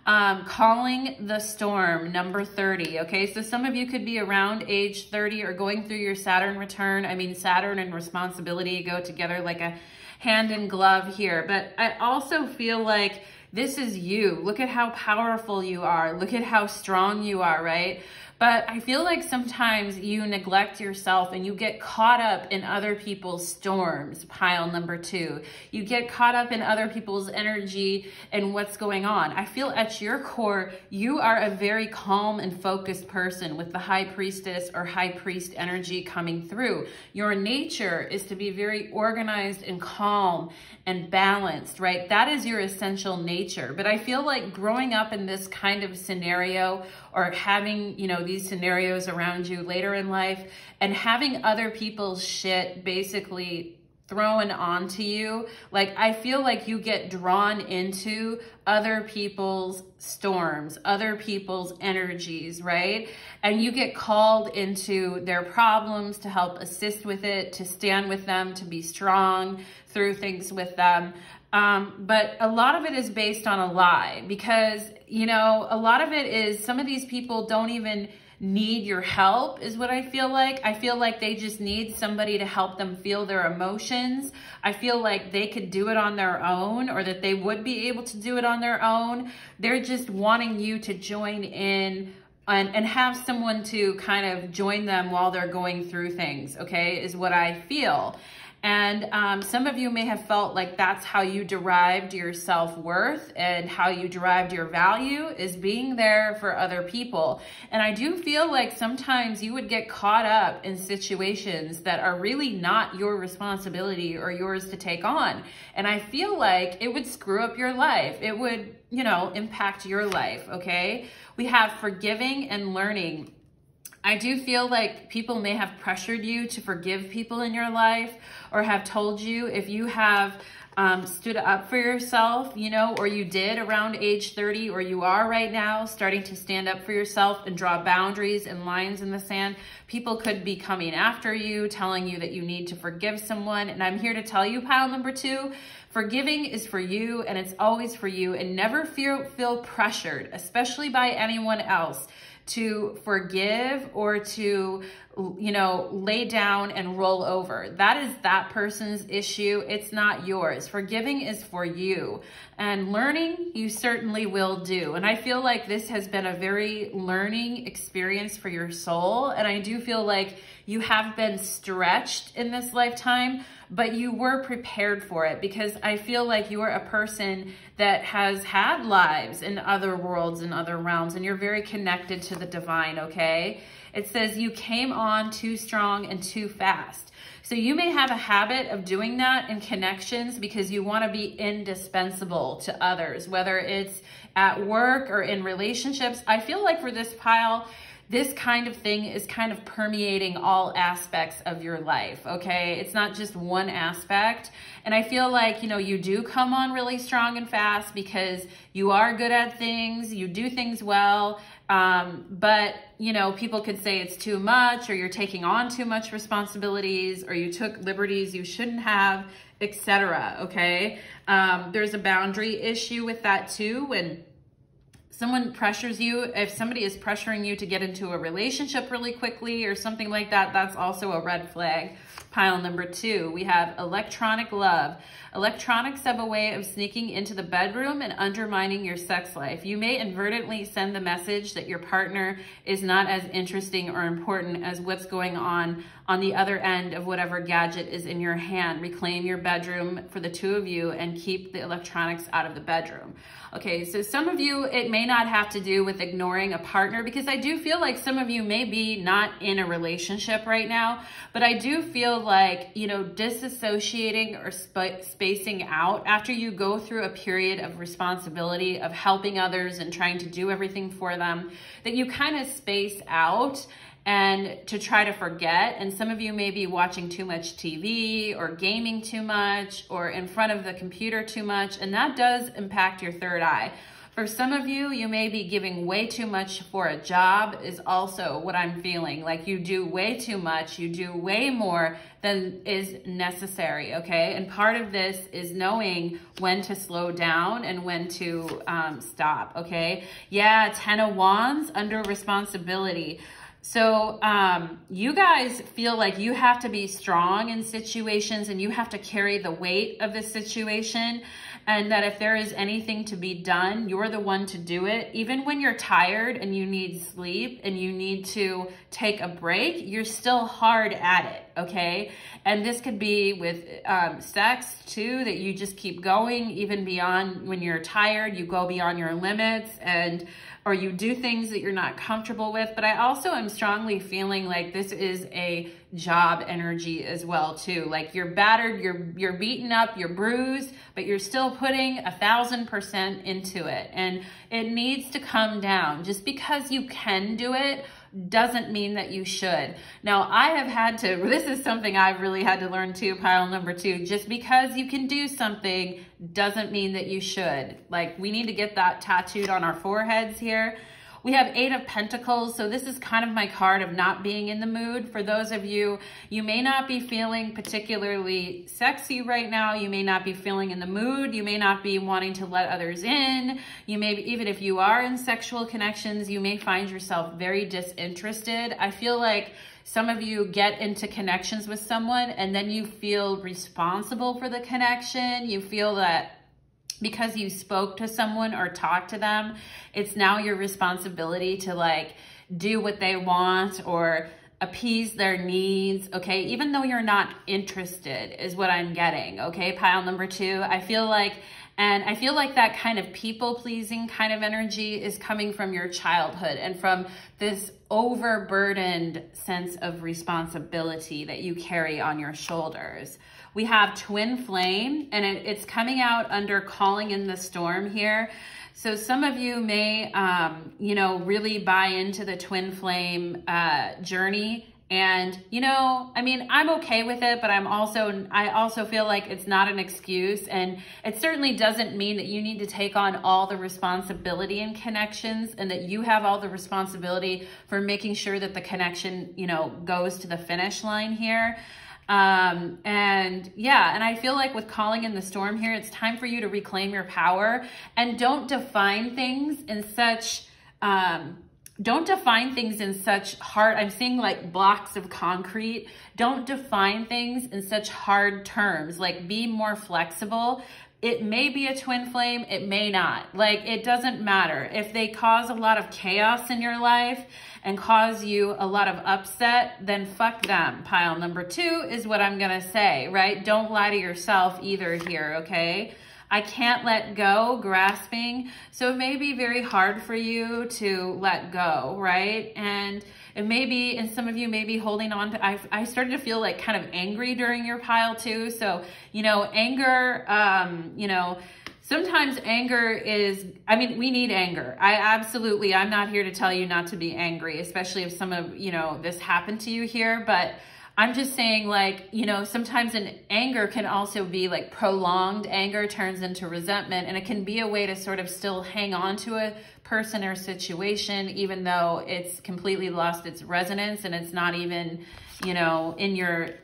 Calling the Storm, number 30, okay? So some of you could be around age 30 or going through your Saturn return. I mean, Saturn and responsibility go together like a hand in glove here. But I also feel like this is you. Look at how powerful you are. Look at how strong you are, right? But I feel like sometimes you neglect yourself and you get caught up in other people's storms, pile number 2. You get caught up in other people's energy and what's going on. I feel at your core, you are a very calm and focused person with the High Priestess or High Priest energy coming through. Your nature is to be very organized and calm and balanced, right? That is your essential nature. But I feel like growing up in this kind of scenario, or having, you know, these scenarios around you later in life, and having other people's shit basically thrown onto you, like, I feel like you get drawn into other people's storms, other people's energies, right? And you get called into their problems to help assist with it, to stand with them, to be strong through things with them. But a lot of it is based on a lie because, you know, a lot of it is some of these people don't even need your help is what I feel like. I feel like they just need somebody to help them feel their emotions. I feel like they could do it on their own, or that they would be able to do it on their own. They're just wanting you to join in and have someone to kind of join them while they're going through things, okay, is what I feel. And some of you may have felt like that's how you derived your self-worth and how you derived your value, is being there for other people. And I do feel like sometimes you would get caught up in situations that are really not your responsibility or yours to take on. And I feel like it would screw up your life. It would, you know, impact your life, okay? We have forgiving and learning. I do feel like people may have pressured you to forgive people in your life, or have told you if you have stood up for yourself, you know, or you did around age 30, or you are right now starting to stand up for yourself and draw boundaries and lines in the sand, people could be coming after you, telling you that you need to forgive someone. And I'm here to tell you, pile number 2, forgiving is for you, and it's always for you. And never feel pressured, especially by anyone else, to forgive or to, you know, lay down and roll over. That is that person's issue. It's not yours. Forgiving is for you. And learning, you certainly will do. And I feel like this has been a very learning experience for your soul. And I do feel like you have been stretched in this lifetime, but you were prepared for it, because I feel like you are a person that has had lives in other worlds and other realms, and you're very connected to the divine, okay? It says you came on too strong and too fast. So you may have a habit of doing that in connections because you want to be indispensable to others, whether it's at work or in relationships. I feel like for this pile, this kind of thing is kind of permeating all aspects of your life, okay? It's not just one aspect. And I feel like, you know, you do come on really strong and fast because you are good at things, you do things well, but, you know, people could say it's too much, or you're taking on too much responsibilities, or you took liberties you shouldn't have, etc., okay? There's a boundary issue with that too, when someone pressures you, if somebody is pressuring you to get into a relationship really quickly or something like that, that's also a red flag. Pile number 2, we have electronic love. Electronics have a way of sneaking into the bedroom and undermining your sex life. You may inadvertently send the message that your partner is not as interesting or important as what's going on the other end of whatever gadget is in your hand. Reclaim your bedroom for the 2 of you and keep the electronics out of the bedroom. Okay, so some of you, it may not have to do with ignoring a partner, because I do feel like some of you may be not in a relationship right now, but I do feel like, you know, disassociating or spacing out after you go through a period of responsibility of helping others and trying to do everything for them, that you kind of space out and to try to forget. And some of you may be watching too much TV or gaming too much or in front of the computer too much, and that does impact your third eye. For some of you, you may be giving way too much for a job is also what I'm feeling. Like you do way too much, you do way more than is necessary, okay? And part of this is knowing when to slow down and when to stop, okay? Yeah, 10 of Wands, under responsibility. So you guys feel like you have to be strong in situations and you have to carry the weight of the situation, and that if there is anything to be done, you're the one to do it. Even when you're tired and you need sleep and you need to take a break, you're still hard at it, okay? And this could be with sex too, that you just keep going even beyond when you're tired, you go beyond your limits, and or you do things that you're not comfortable with. But I also am strongly feeling like this is a job energy as well too. Like you're battered, you're beaten up, you're bruised, but you're still putting 1000% into it. And it needs to come down. Just because you can do it doesn't mean that you should. Now, I have had to, this is something I've really had to learn too, pile number 2. Just because you can do something doesn't mean that you should. Like, we need to get that tattooed on our foreheads here. We have 8 of Pentacles, so this is kind of my card of not being in the mood. For those of you, you may not be feeling particularly sexy right now. You may not be feeling in the mood. You may not be wanting to let others in. You may, even if you are in sexual connections, you may find yourself very disinterested. I feel like some of you get into connections with someone and then you feel responsible for the connection. You feel that because you spoke to someone or talked to them, it's now your responsibility to like do what they want or appease their needs, okay? Even though you're not interested is what I'm getting, okay? Pile number 2, I feel like that kind of people-pleasing kind of energy is coming from your childhood and from this overburdened sense of responsibility that you carry on your shoulders. We have Twin Flame, and it's coming out under Calling in the Storm here. So some of you may, you know, really buy into the twin flame journey. And, you know, I mean, I'm okay with it, but I also feel like it's not an excuse. And it certainly doesn't mean that you need to take on all the responsibility in connections and that you have all the responsibility for making sure that the connection, you know, goes to the finish line here. And yeah, and I feel like with calling in the storm here, it's time for you to reclaim your power and don't define things in such, hard, I'm seeing like blocks of concrete. Don't define things in such hard terms, like be more flexible. It may be a twin flame, it may not. Like, it doesn't matter. If they cause a lot of chaos in your life and cause you a lot of upset, then fuck them. Pile number 2 is what I'm gonna say, right? Don't lie to yourself either here, okay? I can't let go, grasping. So it may be very hard for you to let go, right? And it may be, and some of you may be holding on to, I started to feel like kind of angry during your pile too. So, you know, anger, you know, sometimes anger is, I mean, we need anger. I'm not here to tell you not to be angry, especially if some of, you know, this happened to you here, but I'm just saying, like, you know, sometimes an anger can also be like prolonged anger turns into resentment, and it can be a way to sort of still hang on to a person or situation, even though it's completely lost its resonance and it's not even, you know, in your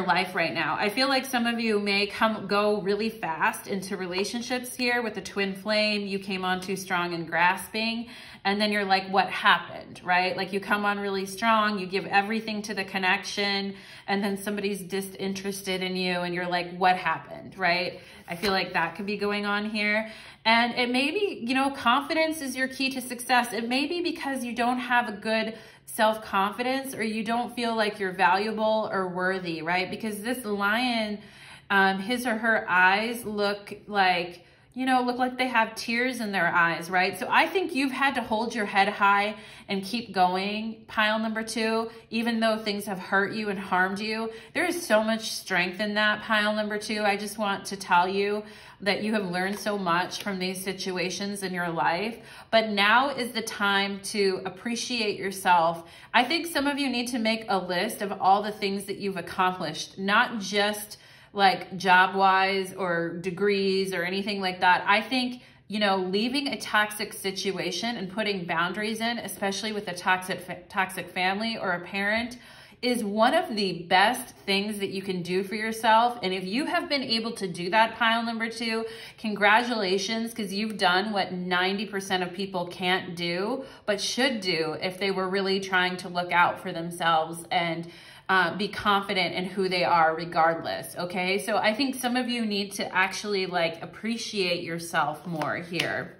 life right now. I feel like some of you may go really fast into relationships here with the twin flame. You came on too strong and grasping, and then you're like, what happened, right? Like, you come on really strong, you give everything to the connection, and then somebody's disinterested in you and you're like, what happened, right? I feel like that could be going on here. And it may be, you know, confidence is your key to success. It may be because you don't have a good self-confidence, or you don't feel like you're valuable or worthy, right? Because this lion, his or her eyes look like, you know, look like they have tears in their eyes, right? So I think you've had to hold your head high and keep going, pile number 2, even though things have hurt you and harmed you. There is so much strength in that, pile number 2. I just want to tell you that you have learned so much from these situations in your life, but now is the time to appreciate yourself. I think some of you need to make a list of all the things that you've accomplished, not just like job-wise or degrees or anything like that. I think, you know, leaving a toxic situation and putting boundaries in, especially with a toxic family or a parent, is one of the best things that you can do for yourself. And if you have been able to do that, pile number 2, congratulations, because you've done what 90% of people can't do, but should do if they were really trying to look out for themselves and be confident in who they are regardless, okay? So I think some of you need to actually like appreciate yourself more here.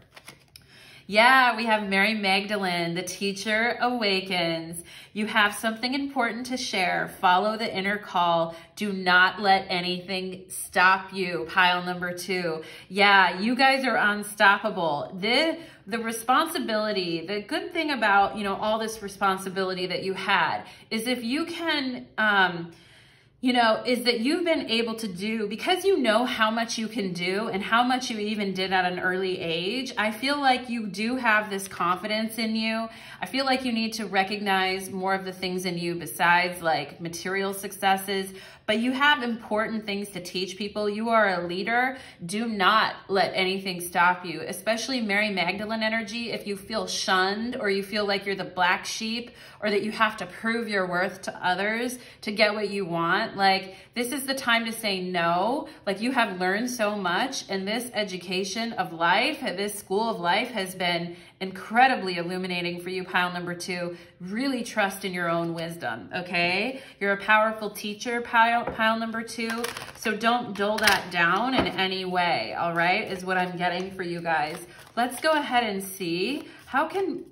Yeah, we have Mary Magdalene, the teacher awakens. You have something important to share. Follow the inner call. Do not let anything stop you. Pile number 2. Yeah, you guys are unstoppable. The responsibility, the good thing about, you know, all this responsibility that you had is if you can, you know, is that you've been able to do, because you know how much you can do and how much you even did at an early age. I feel like you do have this confidence in you. I feel like you need to recognize more of the things in you besides like material successes, but you have important things to teach people. You are a leader. Do not let anything stop you, especially Mary Magdalene energy. If you feel shunned or you feel like you're the black sheep or that you have to prove your worth to others to get what you want, like, this is the time to say no. Like, you have learned so much, and this education of life, this school of life has been incredibly illuminating for you, pile number 2. Really trust in your own wisdom, okay? You're a powerful teacher, pile number 2. So don't dull that down in any way, all right, is what I'm getting for you guys. Let's go ahead and see how can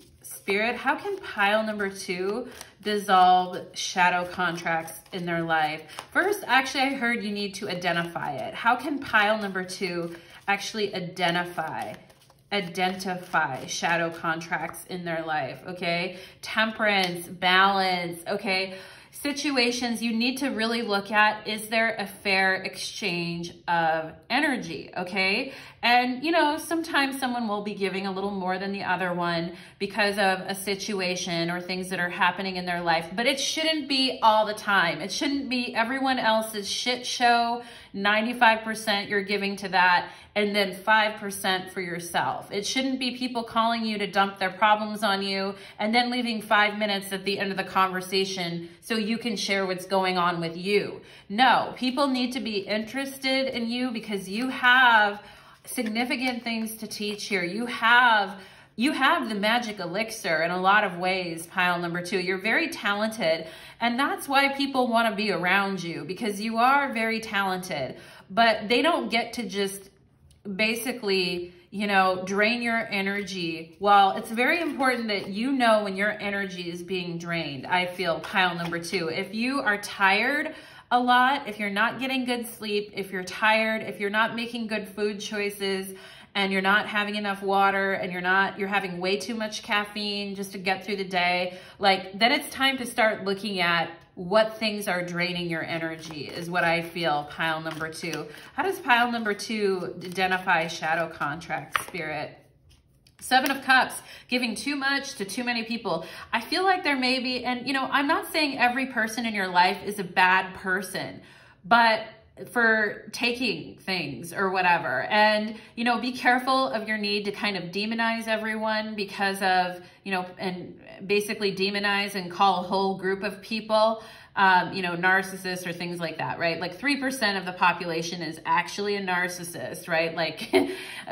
pile number 2 dissolve shadow contracts in their life? First, actually, I heard you need to identify it. How can pile number 2 actually identify shadow contracts in their life, okay? Temperance, balance, okay? situations you need to really look at, is there a fair exchange of energy, okay? And, you know, sometimes someone will be giving a little more than the other one because of a situation or things that are happening in their life, but it shouldn't be all the time. It shouldn't be everyone else's shit show, 95% you're giving to that, and then 5% for yourself. It shouldn't be people calling you to dump their problems on you and then leaving 5 minutes at the end of the conversation so you can share what's going on with you. No, people need to be interested in you because you have significant things to teach here. You have the magic elixir in a lot of ways, pile number 2. You're very talented, and that's why people want to be around you, because you are very talented, but they don't get to just basically, you know, drain your energy. Well, it's very important that you know when your energy is being drained. I feel, pile number 2. If you are tired a lot, if you're not getting good sleep, if you're tired, if you're not making good food choices, and you're not having enough water, and you're having way too much caffeine just to get through the day, like, then it's time to start looking at what things are draining your energy, is what I feel, pile number 2. How does pile number 2 identify shadow contract, Spirit? 7 of Cups, giving too much to too many people. I feel like there may be, and you know, I'm not saying every person in your life is a bad person, but for taking things or whatever. And, you know, be careful of your need to kind of demonize everyone because of, you know, and basically demonize and call a whole group of people, you know, narcissists or things like that, right? Like 3% of the population is actually a narcissist, right? Like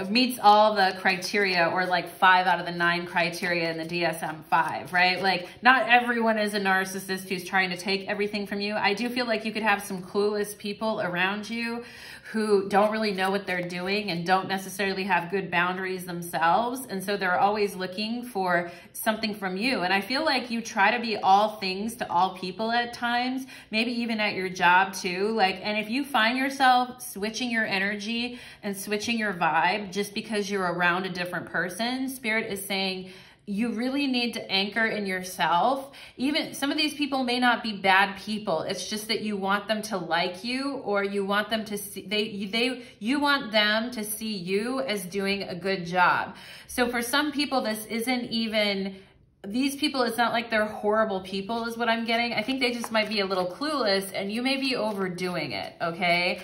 meets all the criteria, or like 5 out of the 9 criteria in the DSM-5, right? Like not everyone is a narcissist who's trying to take everything from you. I do feel like you could have some clueless people around you who don't really know what they're doing and don't necessarily have good boundaries themselves. And so they're always looking for something from you. And I feel like you try to be all things to all people at times, maybe even at your job too. Like, and if you find yourself switching your energy and switching your vibe just because you're around a different person, Spirit is saying, you really need to anchor in yourself. Even some of these people may not be bad people. It's just that you want them to like you, or you want them to see, you want them to see you as doing a good job. So for some people, this isn't even, these people, it's not like they're horrible people is what I'm getting. I think they just might be a little clueless, and you may be overdoing it, okay?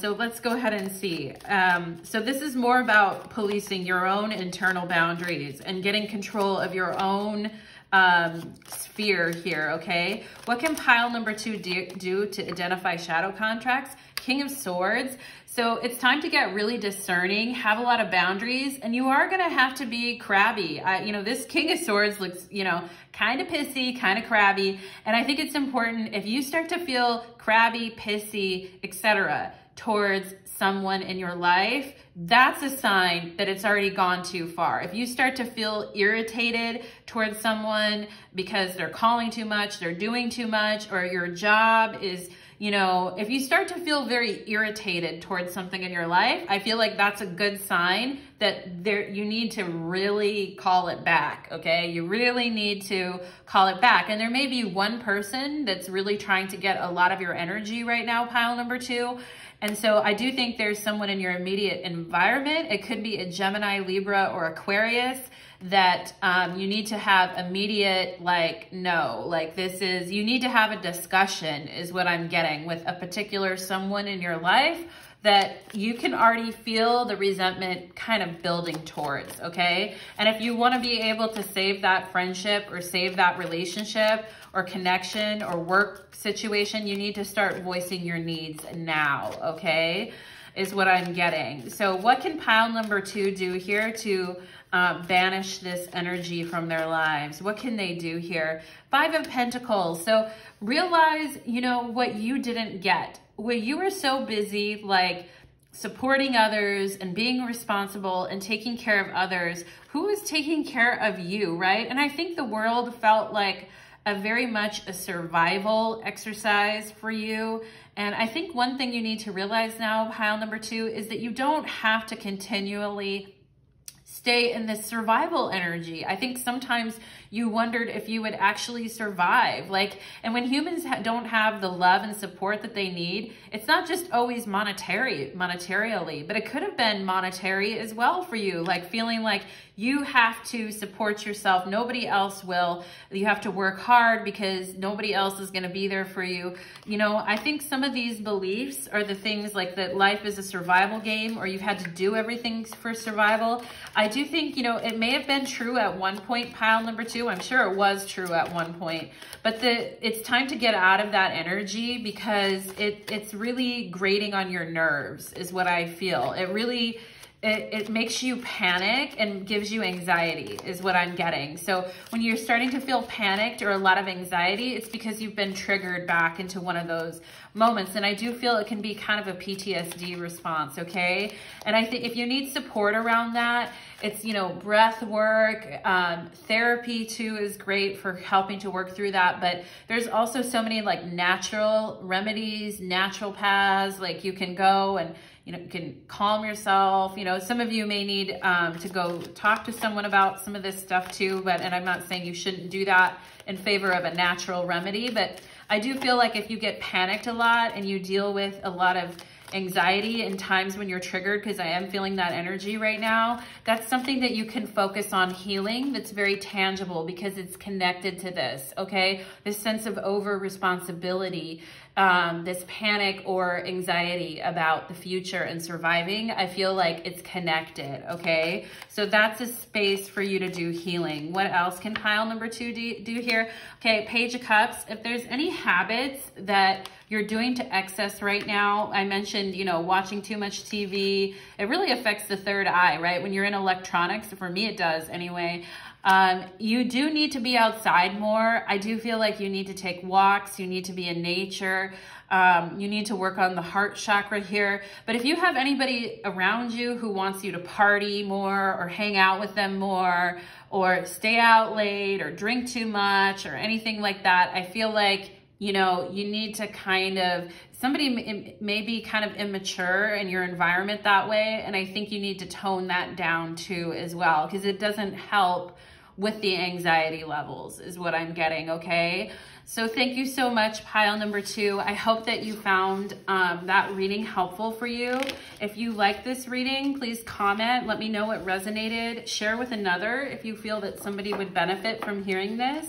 So let's go ahead and see. So this is more about policing your own internal boundaries and getting control of your own sphere here, okay? What can pile number 2 do to identify shadow contracts? King of Swords. So it's time to get really discerning, have a lot of boundaries, and you are going to have to be crabby. You know, this King of Swords looks, you know, kind of pissy, kind of crabby. And I think it's important, if you start to feel crabby, pissy, etc. towards someone in your life, that's a sign that it's already gone too far. If you start to feel irritated towards someone because they're calling too much, they're doing too much, or your job is, you know, if you start to feel very irritated towards something in your life, I feel like that's a good sign that you need to really call it back, okay? You really need to call it back. And there may be one person that's really trying to get a lot of your energy right now, pile number 2. And so I do think there's someone in your immediate environment. It could be a Gemini, Libra, or Aquarius that you need to have immediate, like, no, like this is, you need to have a discussion is what I'm getting with a particular someone in your life that you can already feel the resentment kind of building towards, okay? And if you want to be able to save that friendship or save that relationship or connection or work situation, you need to start voicing your needs now, okay? Is what I'm getting. So what can pile number 2 do here to banish this energy from their lives? What can they do here? 5 of Pentacles. So realize, you know, what you didn't get. When you were so busy, like, supporting others and being responsible and taking care of others, who is taking care of you, right? And I think the world felt like a very much a survival exercise for you. And I think one thing you need to realize now, pile number 2, is that you don't have to continually stay in this survival energy. I think sometimes you wondered if you would actually survive. Like, and when humans don't have the love and support that they need, it's not just always monetarily, but it could have been monetary as well for you. Like feeling like you have to support yourself. Nobody else will. You have to work hard because nobody else is going to be there for you. You know, I think some of these beliefs are the things like that life is a survival game, or you've had to do everything for survival. I do think, you know, it may have been true at one point, pile number 2. I'm sure it was true at one point, but it's time to get out of that energy because it's really grating on your nerves is what I feel. It makes you panic and gives you anxiety is what I'm getting. So when you're starting to feel panicked or a lot of anxiety, it's because you've been triggered back into one of those moments. And I do feel it can be kind of a PTSD response, okay? And I think if you need support around that, it's, you know, breath work, therapy too is great for helping to work through that. But there's also so many like natural remedies, natural paths, like you can go and, you know, you can calm yourself. You know, some of you may need to go talk to someone about some of this stuff too, and I'm not saying you shouldn't do that in favor of a natural remedy, but I do feel like if you get panicked a lot and you deal with a lot of anxiety in times when you're triggered, because I am feeling that energy right now, that's something that you can focus on healing that's very tangible because it's connected to this, okay? This sense of over responsibility, this panic or anxiety about the future and surviving, I feel like it's connected, okay? So that's a space for you to do healing. What else can pile number 2 do here? Okay, Page of Cups. If there's any habits that you're doing to excess right now, I mentioned, you know, watching too much TV. It really affects the third eye, right? When you're in electronics, for me it does anyway. You do need to be outside more. I do feel like you need to take walks. You need to be in nature. You need to work on the heart chakra here. But if you have anybody around you who wants you to party more or hang out with them more or stay out late or drink too much or anything like that, I feel like, you know, you need to kind of, somebody may be kind of immature in your environment that way. And I think you need to tone that down too as well, because it doesn't help with the anxiety levels is what I'm getting, okay? So thank you so much, pile number 2. I hope that you found that reading helpful for you. If you like this reading, please comment. Let me know what resonated. Share with another if you feel that somebody would benefit from hearing this.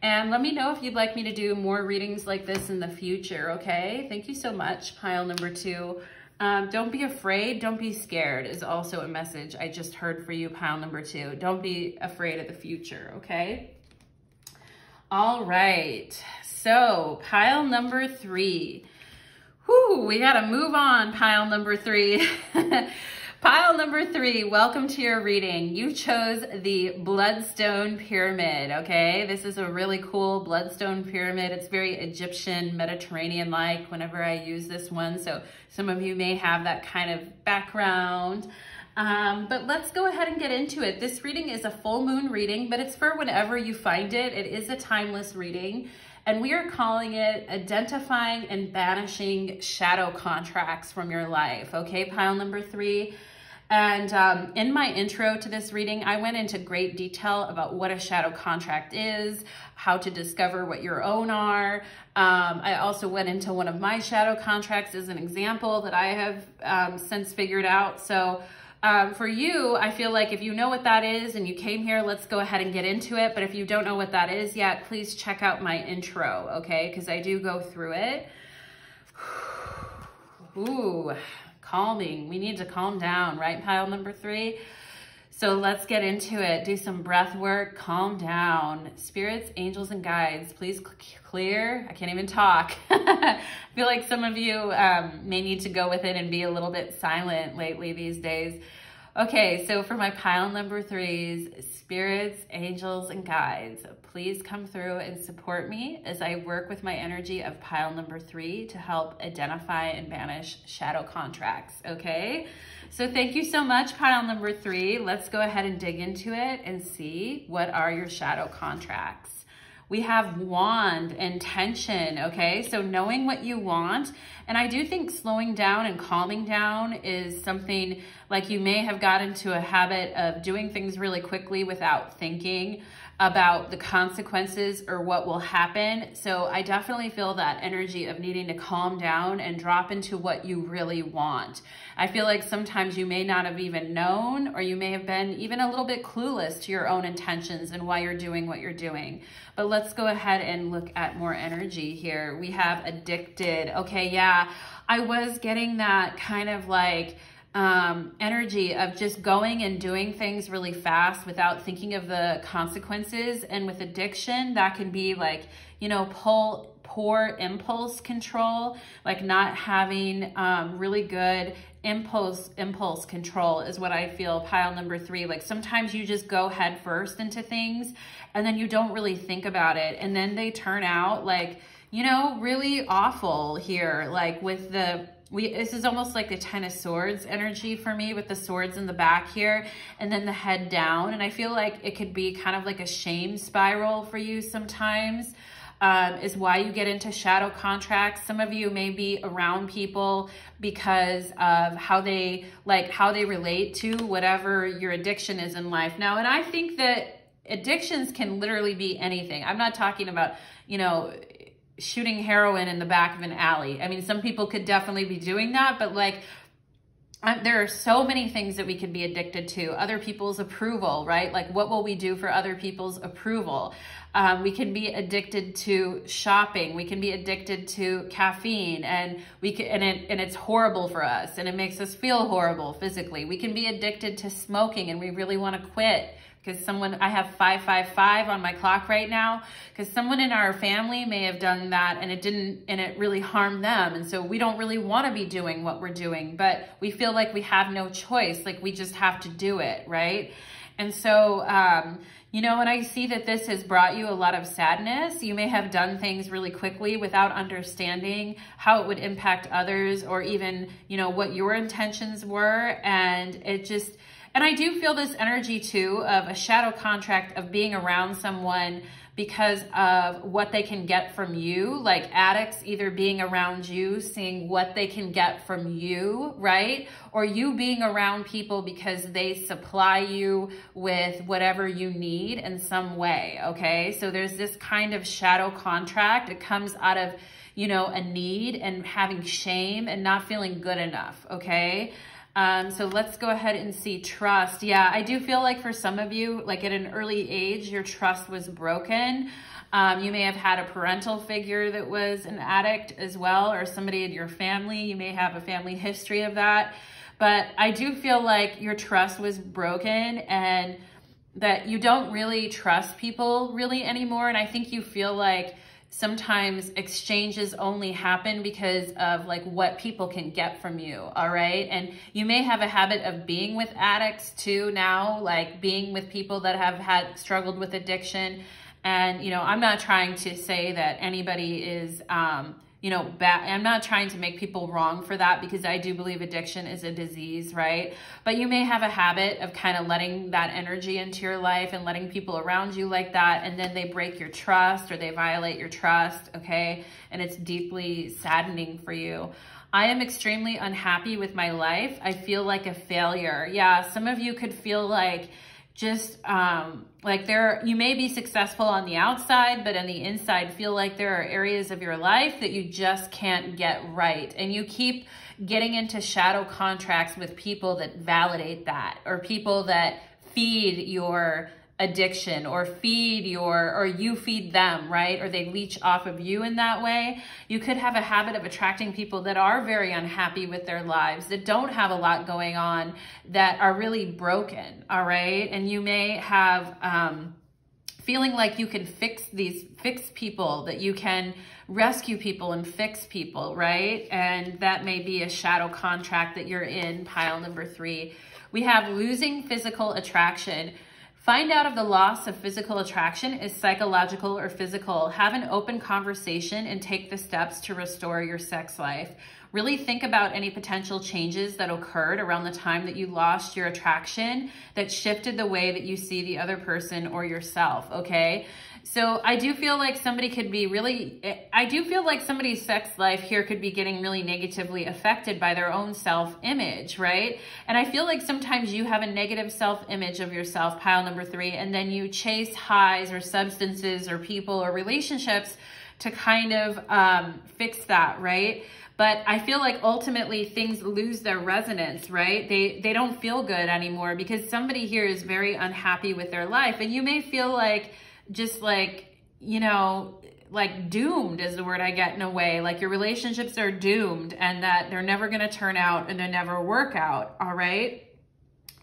And let me know if you'd like me to do more readings like this in the future, okay? Thank you so much, pile number 2. Don't be afraid, don't be scared is also a message I just heard for you, pile number 2. Don't be afraid of the future, okay? All right, so pile number 3. Whew, we gotta move on, pile number 3. Pile number 3, welcome to your reading. You chose the Bloodstone Pyramid, okay? This is a really cool Bloodstone Pyramid. It's very Egyptian, Mediterranean-like whenever I use this one, so some of you may have that kind of background. But let's go ahead and get into it. This reading is a full moon reading, but it's for whenever you find it. It is a timeless reading. And we are calling it Identifying and Banishing Shadow Contracts from Your Life. Okay, pile number 3. And in my intro to this reading, I went into great detail about what a shadow contract is, how to discover what your own are. I also went into one of my shadow contracts as an example that I have since figured out. So for you, I feel like if you know what that is and you came here, let's go ahead and get into it. But if you don't know what that is yet, please check out my intro, okay? Because I do go through it. Ooh, calming. We need to calm down, right, pile number 3? So let's get into it. Do some breath work, calm down. Spirits, angels, and guides, please clear. I can't even talk. I feel like some of you may need to go with it and be a little bit silent lately these days. Okay, so for my pile number 3s, spirits, angels, and guides, please come through and support me as I work with my energy of pile number 3 to help identify and banish shadow contracts, okay? So thank you so much, pile number 3. Let's go ahead and dig into it and see what are your shadow contracts. We have wand and tension, okay? So knowing what you want, and I do think slowing down and calming down is something like you may have got into a habit of doing things really quickly without thinking. about the consequences or what will happen. So I definitely feel that energy of needing to calm down and drop into what you really want. I feel like sometimes you may not have even known, or you may have been even a little bit clueless to your own intentions and why you're doing what you're doing. But let's go ahead and look at more energy here. We have addicted. Okay, yeah, I was getting that kind of like energy of just going and doing things really fast without thinking of the consequences. And with addiction, that can be like, you know, poor impulse control, like not having really good impulse control is what I feel, pile number 3. Like sometimes you just go head first into things and then you don't really think about it. And then they turn out like, you know, really awful here. Like with this is almost like the 10 of Swords energy for me, with the swords in the back here and then the head down. And I feel like it could be kind of like a shame spiral for you sometimes, is why you get into shadow contracts. Some of you may be around people because of how they relate to whatever your addiction is in life. Now, and I think that addictions can literally be anything. I'm not talking about, you know, shooting heroin in the back of an alley. I mean, some people could definitely be doing that, but like, there are so many things that we could be addicted to. Other people's approval, right? Like what will we do for other people's approval? We can be addicted to shopping. We can be addicted to caffeine, and it's horrible for us, and it makes us feel horrible physically. We can be addicted to smoking, and we really want to quit. Because I have 555 on my clock right now, because someone in our family may have done that and it really harmed them. And so we don't really want to be doing what we're doing, but we feel like we have no choice. Like we just have to do it, right? And so, you know, and I see that this has brought you a lot of sadness. You may have done things really quickly without understanding how it would impact others, or even, you know, what your intentions were. And I do feel this energy too of a shadow contract of being around someone because of what they can get from you, like addicts either being around you, seeing what they can get from you, right? Or you being around people because they supply you with whatever you need in some way, okay? So there's this kind of shadow contract. It comes out of, you know, a need and having shame and not feeling good enough, okay? So let's go ahead and see trust. Yeah, I do feel like for some of you, like at an early age, your trust was broken. You may have had a parental figure that was an addict as well, or somebody in your family. You may have a family history of that. But I do feel like your trust was broken and that you don't really trust people really anymore. And I think you feel like sometimes exchanges only happen because of like what people can get from you, all right? And you may have a habit of being with addicts too now, like being with people that have struggled with addiction. And, you know, I'm not trying to say that anybody is, you know, bad. I'm not trying to make people wrong for that, because I do believe addiction is a disease, right? But you may have a habit of kind of letting that energy into your life and letting people around you like that, and then they break your trust or they violate your trust, okay? And it's deeply saddening for you. I am extremely unhappy with my life. I feel like a failure. Yeah, some of you could feel like just like you may be successful on the outside, but on the inside feel like there are areas of your life that you just can't get right. And you keep getting into shadow contracts with people that validate that, or people that feed your addiction, or you feed them, right? Or they leech off of you in that way. You could have a habit of attracting people that are very unhappy with their lives, that don't have a lot going on, that are really broken, all right? And you may have feeling like you can fix people, that you can rescue people and fix people, right? And that may be a shadow contract that you're in, pile number 3. We have losing physical attraction. Find out if the loss of physical attraction is psychological or physical. Have an open conversation and take the steps to restore your sex life. really think about any potential changes that occurred around the time that you lost your attraction that shifted the way that you see the other person or yourself, okay? So I do feel like somebody could be somebody's sex life here could be getting really negatively affected by their own self-image, right? And I feel like sometimes you have a negative self-image of yourself, pile number 3, and then you chase highs or substances or people or relationships to kind of fix that, right? But I feel like ultimately things lose their resonance, right? They don't feel good anymore because somebody here is very unhappy with their life. And you may feel like, just like, you know, like doomed is the word I get in a way, like your relationships are doomed and that they're never going to turn out and they never work out. All right.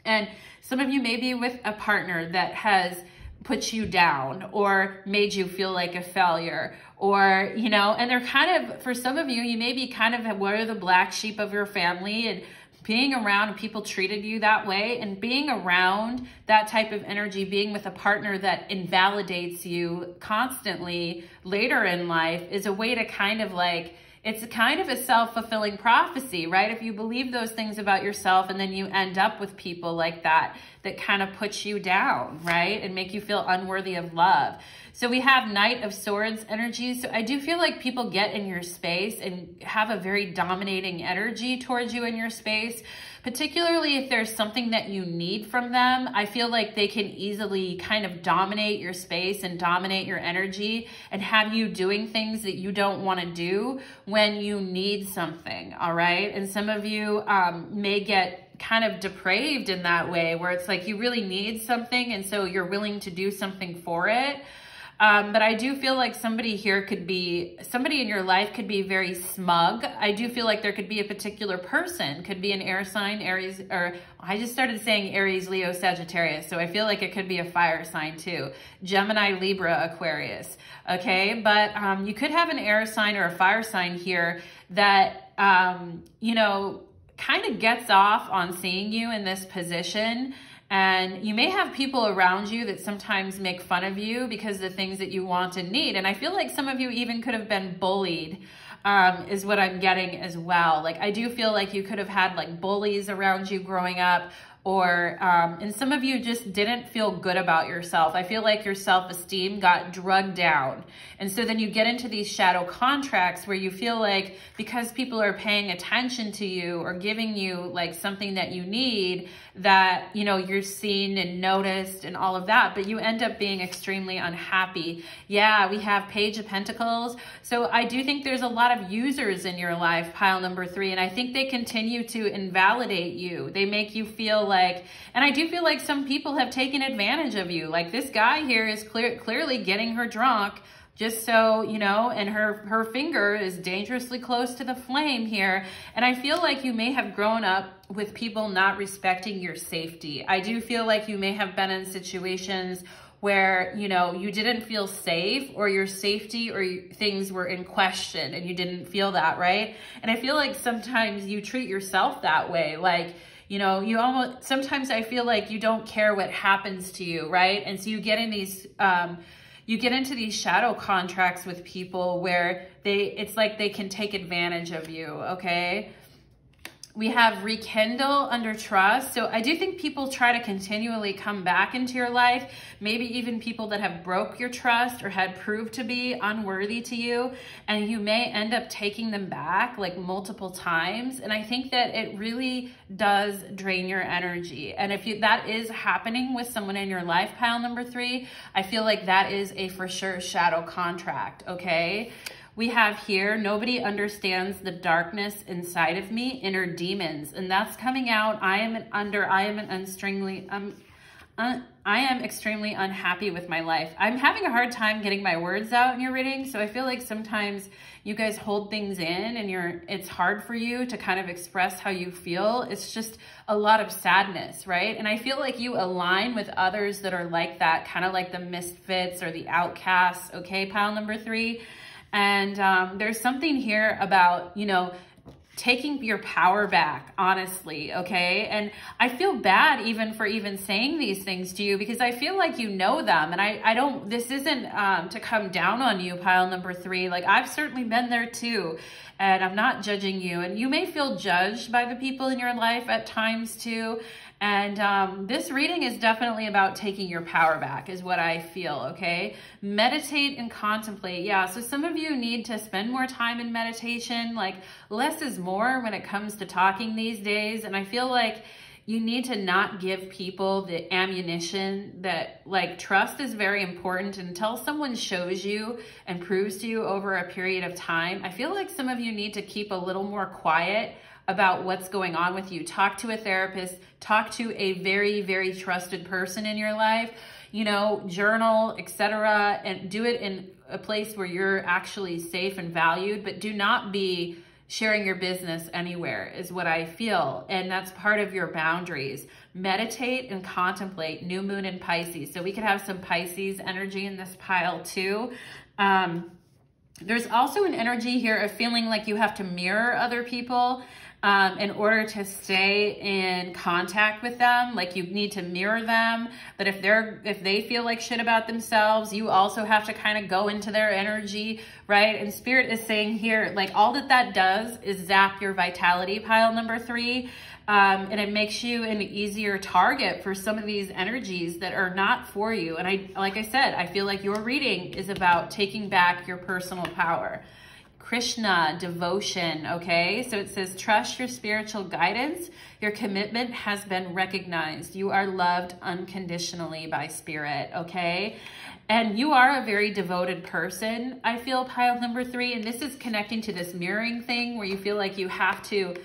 And some of you may be with a partner that has put you down or made you feel like a failure, or, you know, and they're kind of, for some of you, you may be kind of one of the black sheep of your family, and being around people treated you that way, and being around that type of energy, being with a partner that invalidates you constantly later in life is a way to kind of like, it's kind of a self-fulfilling prophecy, right? If you believe those things about yourself and then you end up with people like that, that kind of puts you down, right? And make you feel unworthy of love. So we have Knight of Swords energy. So I do feel like people get in your space and have a very dominating energy towards you in your space, particularly if there's something that you need from them. I feel like they can easily kind of dominate your space and dominate your energy and have you doing things that you don't want to do when you need something, all right? And some of you may get kind of depraved in that way, where it's like you really need something and so you're willing to do something for it. But I do feel like somebody here could be, somebody in your life could be very smug. I do feel like there could be a particular person, could be an air sign, Aries, or I just started saying Aries, Leo, Sagittarius. So I feel like it could be a fire sign too. Gemini, Libra, Aquarius. Okay. But, you could have an air sign or a fire sign here that, you know, kind of gets off on seeing you in this position. And you may have people around you that sometimes make fun of you because of the things that you want and need. And I feel like some of you even could have been bullied, is what I'm getting as well. Like, I do feel like you could have had like bullies around you growing up, or, and some of you just didn't feel good about yourself. I feel like your self-esteem got drugged down. And so then you get into these shadow contracts where you feel like because people are paying attention to you or giving you like something that you need, that, you know, you're seen and noticed and all of that, but you end up being extremely unhappy. Yeah, we have Page of Pentacles. So I do think there's a lot of users in your life, pile number 3, and I think they continue to invalidate you. They make you feel like, and I do feel like some people have taken advantage of you. Like this guy here is clearly getting her drunk just so, you know, and her finger is dangerously close to the flame here. And I feel like you may have grown up with people not respecting your safety. I do feel like you may have been in situations where, you know, you didn't feel safe, or your safety or things were in question and you didn't feel that, right? And I feel like sometimes you treat yourself that way. Like, you know, you almost, sometimes I feel like you don't care what happens to you, right? And so you get in these, you get into these shadow contracts with people where it's like they can take advantage of you, okay? We have Rekindle under Trust. So I do think people try to continually come back into your life, maybe even people that have broke your trust or had proved to be unworthy to you, and you may end up taking them back like multiple times. And I think that it really does drain your energy. And if that is happening with someone in your life, pile number 3, I feel like that is a for sure shadow contract, okay? We have here, nobody understands the darkness inside of me, inner demons. And that's coming out. I am extremely unhappy with my life. I'm having a hard time getting my words out in your reading. So I feel like sometimes you guys hold things in and it's hard for you to kind of express how you feel. It's just a lot of sadness, right? And I feel like you align with others that are like that, kind of like the misfits or the outcasts, okay, pile number 3. And there's something here about, you know, taking your power back, honestly, okay? And I feel bad even for even saying these things to you, because I feel like you know them. And I don't, this isn't to come down on you, pile number 3. Like, I've certainly been there too, and I'm not judging you. And you may feel judged by the people in your life at times too. And this reading is definitely about taking your power back, is what I feel, okay? Meditate and contemplate. Yeah, so some of you need to spend more time in meditation. Like, less is more when it comes to talking these days. And I feel like you need to not give people the ammunition that, like, trust is very important. Until someone shows you and proves to you over a period of time, I feel like some of you need to keep a little more quiet about what's going on with you. Talk to a therapist, talk to a very, very trusted person in your life, you know, journal, etc., and do it in a place where you're actually safe and valued, but do not be sharing your business anywhere, is what I feel. And that's part of your boundaries. Meditate and contemplate. New moon in Pisces. So we could have some Pisces energy in this pile too. There's also an energy here of feeling like you have to mirror other people in order to stay in contact with them. Like, you need to mirror them, but if they feel like shit about themselves, you also have to kind of go into their energy, right? And Spirit is saying here, like, all that does is zap your vitality, pile number 3. And it makes you an easier target for some of these energies that are not for you. And like I said, I feel like your reading is about taking back your personal power. Krishna, devotion, okay? So it says, trust your spiritual guidance. Your commitment has been recognized. You are loved unconditionally by Spirit, okay? And you are a very devoted person, I feel, pile number 3. And this is connecting to this mirroring thing where you feel like you have to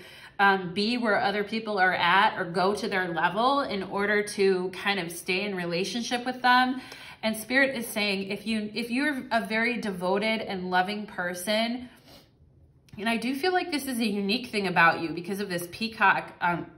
be where other people are at or go to their level in order to kind of stay in relationship with them. And Spirit is saying, if you're a very devoted and loving person, and I do feel like this is a unique thing about you because of this peacock,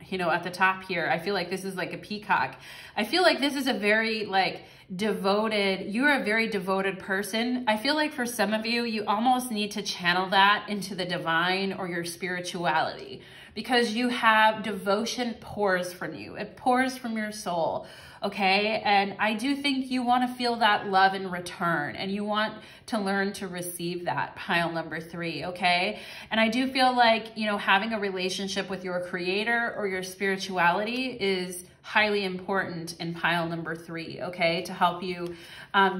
you know, at the top here. I feel like this is like a peacock. I feel like this is a very, like, devoted, you're a very devoted person. I feel like for some of you, you almost need to channel that into the divine or your spirituality, because you have devotion pours from you. It pours from your soul, okay? And I do think you want to feel that love in return, and you want to learn to receive that, pile number 3, okay? And I do feel like, you know, having a relationship with your creator or your spirituality is highly important in pile number 3, okay? To help you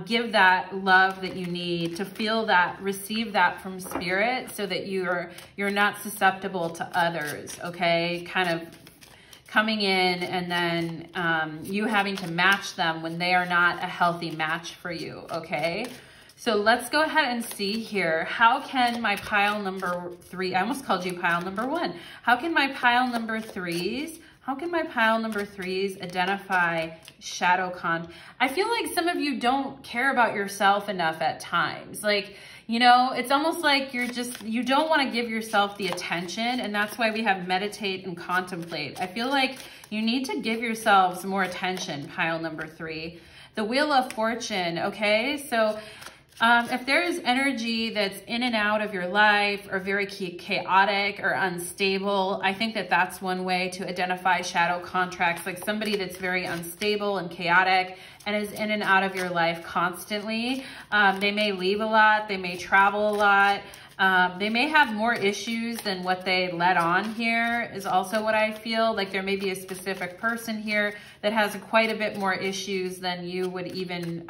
give that love that you need, to feel that, receive that from Spirit, so that you're not susceptible to others, okay? Kind of coming in and then you having to match them when they are not a healthy match for you, okay? So let's go ahead and see here. How can my pile number 3, I almost called you pile number 1. How can my pile number 3s identify shadow con? I feel like some of you don't care about yourself enough at times. Like, you know, it's almost like you don't want to give yourself the attention, and that's why we have meditate and contemplate. I feel like you need to give yourselves more attention, pile number 3. The Wheel of Fortune, okay? So if there's energy that's in and out of your life or very chaotic or unstable, I think that that's one way to identify shadow contracts, like somebody that's very unstable and chaotic and is in and out of your life constantly. They may leave a lot, they may travel a lot, they may have more issues than what they let on here, is also what I feel. Like there may be a specific person here that has quite a bit more issues than you would even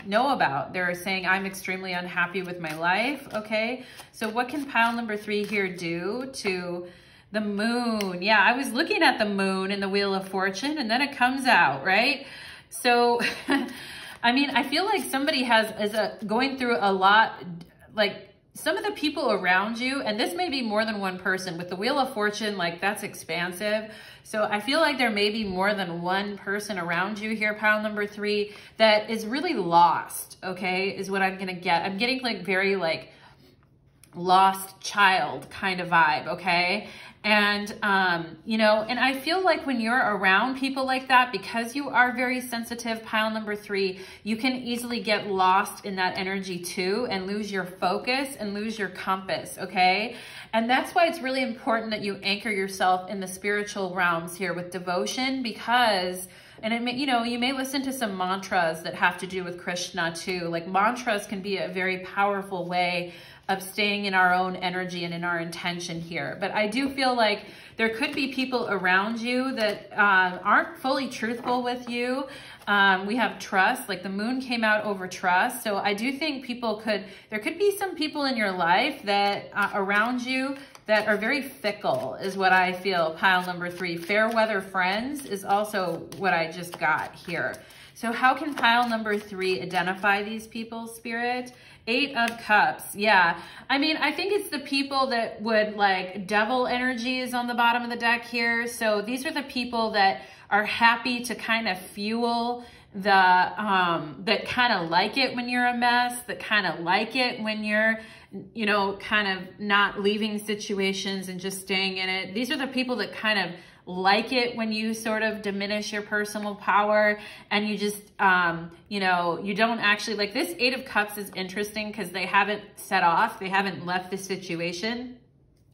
know about. They're saying, I'm extremely unhappy with my life, okay? So what can pile number 3 here do to the moon? Yeah, I was looking at the moon in the Wheel of Fortune, and then it comes out, right? So, I mean, I feel like somebody is going through a lot, like, some of the people around you, and this may be more than one person. With the Wheel of Fortune, like, that's expansive. So I feel like there may be more than one person around you here, pile number 3, that is really lost, okay, is what I'm gonna get. I'm getting like very like lost child kind of vibe, okay? And, you know, and I feel like when you're around people like that, because you are very sensitive, pile number 3, you can easily get lost in that energy too and lose your focus and lose your compass, okay? And that's why it's really important that you anchor yourself in the spiritual realms here with devotion, because, and it may, you know, you may listen to some mantras that have to do with Krishna too. Like mantras can be a very powerful way of staying in our own energy and in our intention here. But I do feel like there could be people around you that aren't fully truthful with you. We have trust, like the moon came out over trust. So I do think there could be some people in your life that around you that are very fickle is what I feel, pile number 3. Fair weather friends is also what I just got here. So how can pile number 3 identify these people, Spirit? 8 of Cups. Yeah. I mean, I think it's the people that would like devil energy is on the bottom of the deck here. So these are the people that are happy to kind of fuel the, that kind of like it when you're a mess, that kind of like it when you're, you know, kind of not leaving situations and just staying in it. These are the people that kind of like it when you sort of diminish your personal power and you just, you know, you don't actually, like this 8 of Cups is interesting because they haven't set off. They haven't left the situation.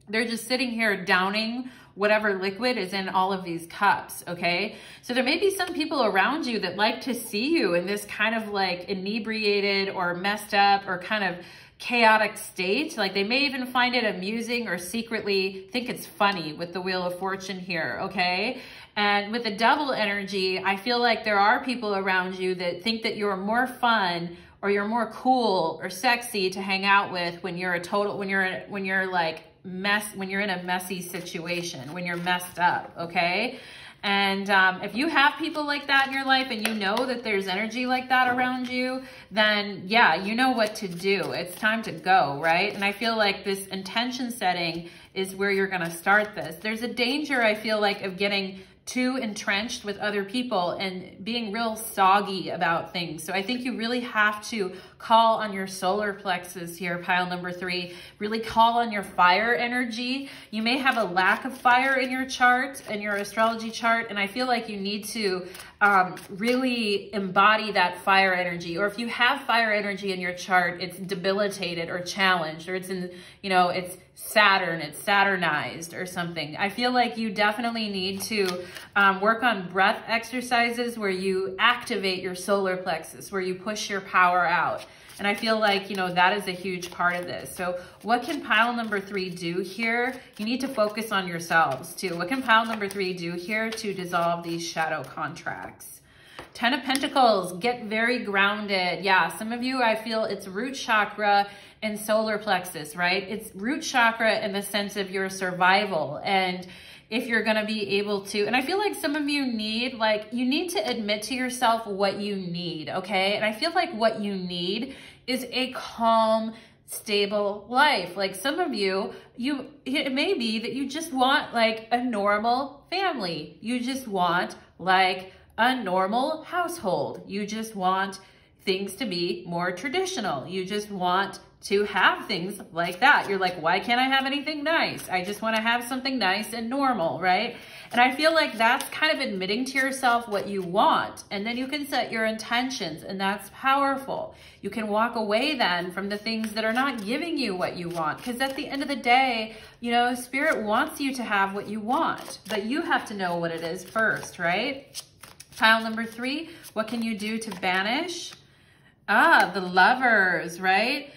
They're just sitting here downing whatever liquid is in all of these cups, okay? So there may be some people around you that like to see you in this kind of like inebriated or messed up or kind of chaotic state. Like they may even find it amusing or secretly think it's funny with the Wheel of Fortune here, okay? And with the Devil energy, I feel like there are people around you that think that you're more fun or you're more cool or sexy to hang out with when you're when you're like when you're in a messy situation, when you're messed up, okay? And if you have people like that in your life and you know that there's energy like that around you, then yeah, you know what to do. It's time to go, right? And I feel like this intention setting is where you're going to start this. There's a danger, I feel like, of getting too entrenched with other people and being real soggy about things. So I think you really have to call on your solar plexus here, pile number 3. Really call on your fire energy. You may have a lack of fire in your chart, in your astrology chart, and I feel like you need to really embody that fire energy. Or if you have fire energy in your chart, it's debilitated or challenged, or it's in, you know, it's Saturn, it's Saturnized or something. I feel like you definitely need to work on breath exercises where you activate your solar plexus, where you push your power out. And I feel like, you know, that is a huge part of this. So what can pile number 3 do here? You need to focus on yourselves too. What can pile number 3 do here to dissolve these shadow contracts? 10 of Pentacles, get very grounded. Yeah, some of you, I feel it's root chakra and solar plexus, right? It's root chakra in the sense of your survival. And if you're going to be able to, and I feel like some of you need, like, you need to admit to yourself what you need, okay? And I feel like what you need is a calm, stable life. Like some of you, it may be that you just want like a normal family. You just want like a normal household. You just want things to be more traditional. You just want to have things like that. You're like, why can't I have anything nice? I just want to have something nice and normal, right? And I feel like that's kind of admitting to yourself what you want. And then you can set your intentions, and that's powerful. You can walk away then from the things that are not giving you what you want. Because at the end of the day, you know, Spirit wants you to have what you want, but you have to know what it is first, right? Pile number 3, what can you do to banish? Ah, the Lovers, right?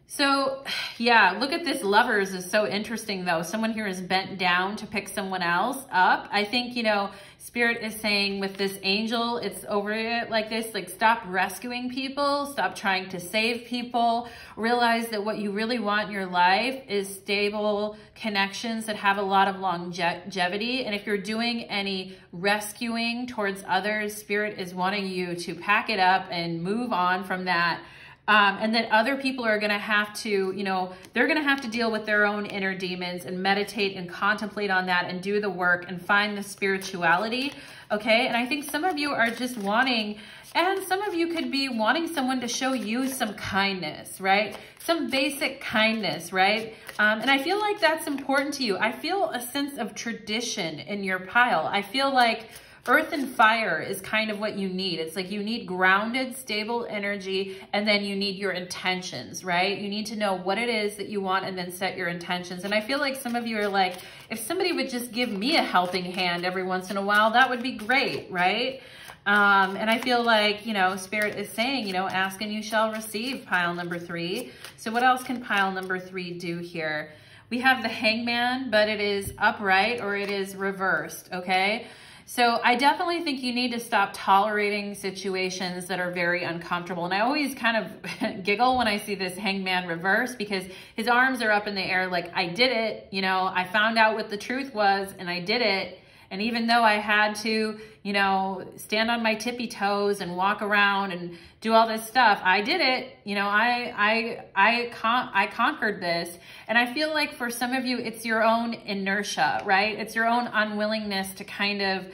So yeah, look at this. Lovers is so interesting though. Someone here is bent down to pick someone else up. I think, you know, Spirit is saying with this angel, it's over it like this, like stop rescuing people, stop trying to save people, realize that what you really want in your life is stable connections that have a lot of longevity. And if you're doing any rescuing towards others, Spirit is wanting you to pack it up and move on from that. And then other people are going to have to, you know, they're going to have to deal with their own inner demons and meditate and contemplate on that and do the work and find the spirituality. Okay. And I think some of you are just wanting, and some of you could be wanting someone to show you some kindness, right? Some basic kindness, right? And I feel like that's important to you. I feel a sense of tradition in your pile. I feel like earth and fire is kind of what you need. It's like you need grounded, stable energy, and then you need your intentions, right? You need to know what it is that you want and then set your intentions. And I feel like some of you are like, if somebody would just give me a helping hand every once in a while, that would be great, right? And I feel like, you know, Spirit is saying, you know, ask and you shall receive, pile number 3. So what else can pile number 3 do here? We have the Hangman, but it is upright or it is reversed, okay? So I definitely think you need to stop tolerating situations that are very uncomfortable. And I always kind of giggle when I see this Hangman reverse, because his arms are up in the air like, I did it, you know, I found out what the truth was and I did it. And even though I had to, you know, stand on my tippy toes and walk around and do all this stuff, I did it. You know, I conquered this. And I feel like for some of you, it's your own inertia, right? It's your own unwillingness to kind of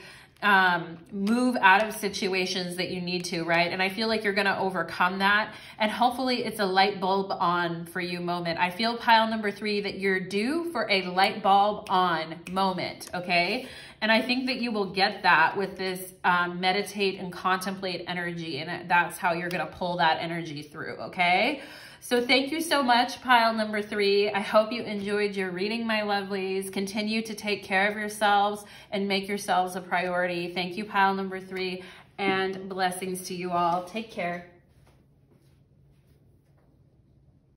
move out of situations that you need to, right? And I feel like you're going to overcome that. And hopefully it's a light bulb on for you moment. I feel, pile number 3, that you're due for a light bulb on moment, okay? And I think that you will get that with this meditate and contemplate energy. And that's how you're going to pull that energy through, okay? So thank you so much, pile number 3. I hope you enjoyed your reading, my lovelies. Continue to take care of yourselves and make yourselves a priority. Thank you, pile number 3, and blessings to you all. Take care.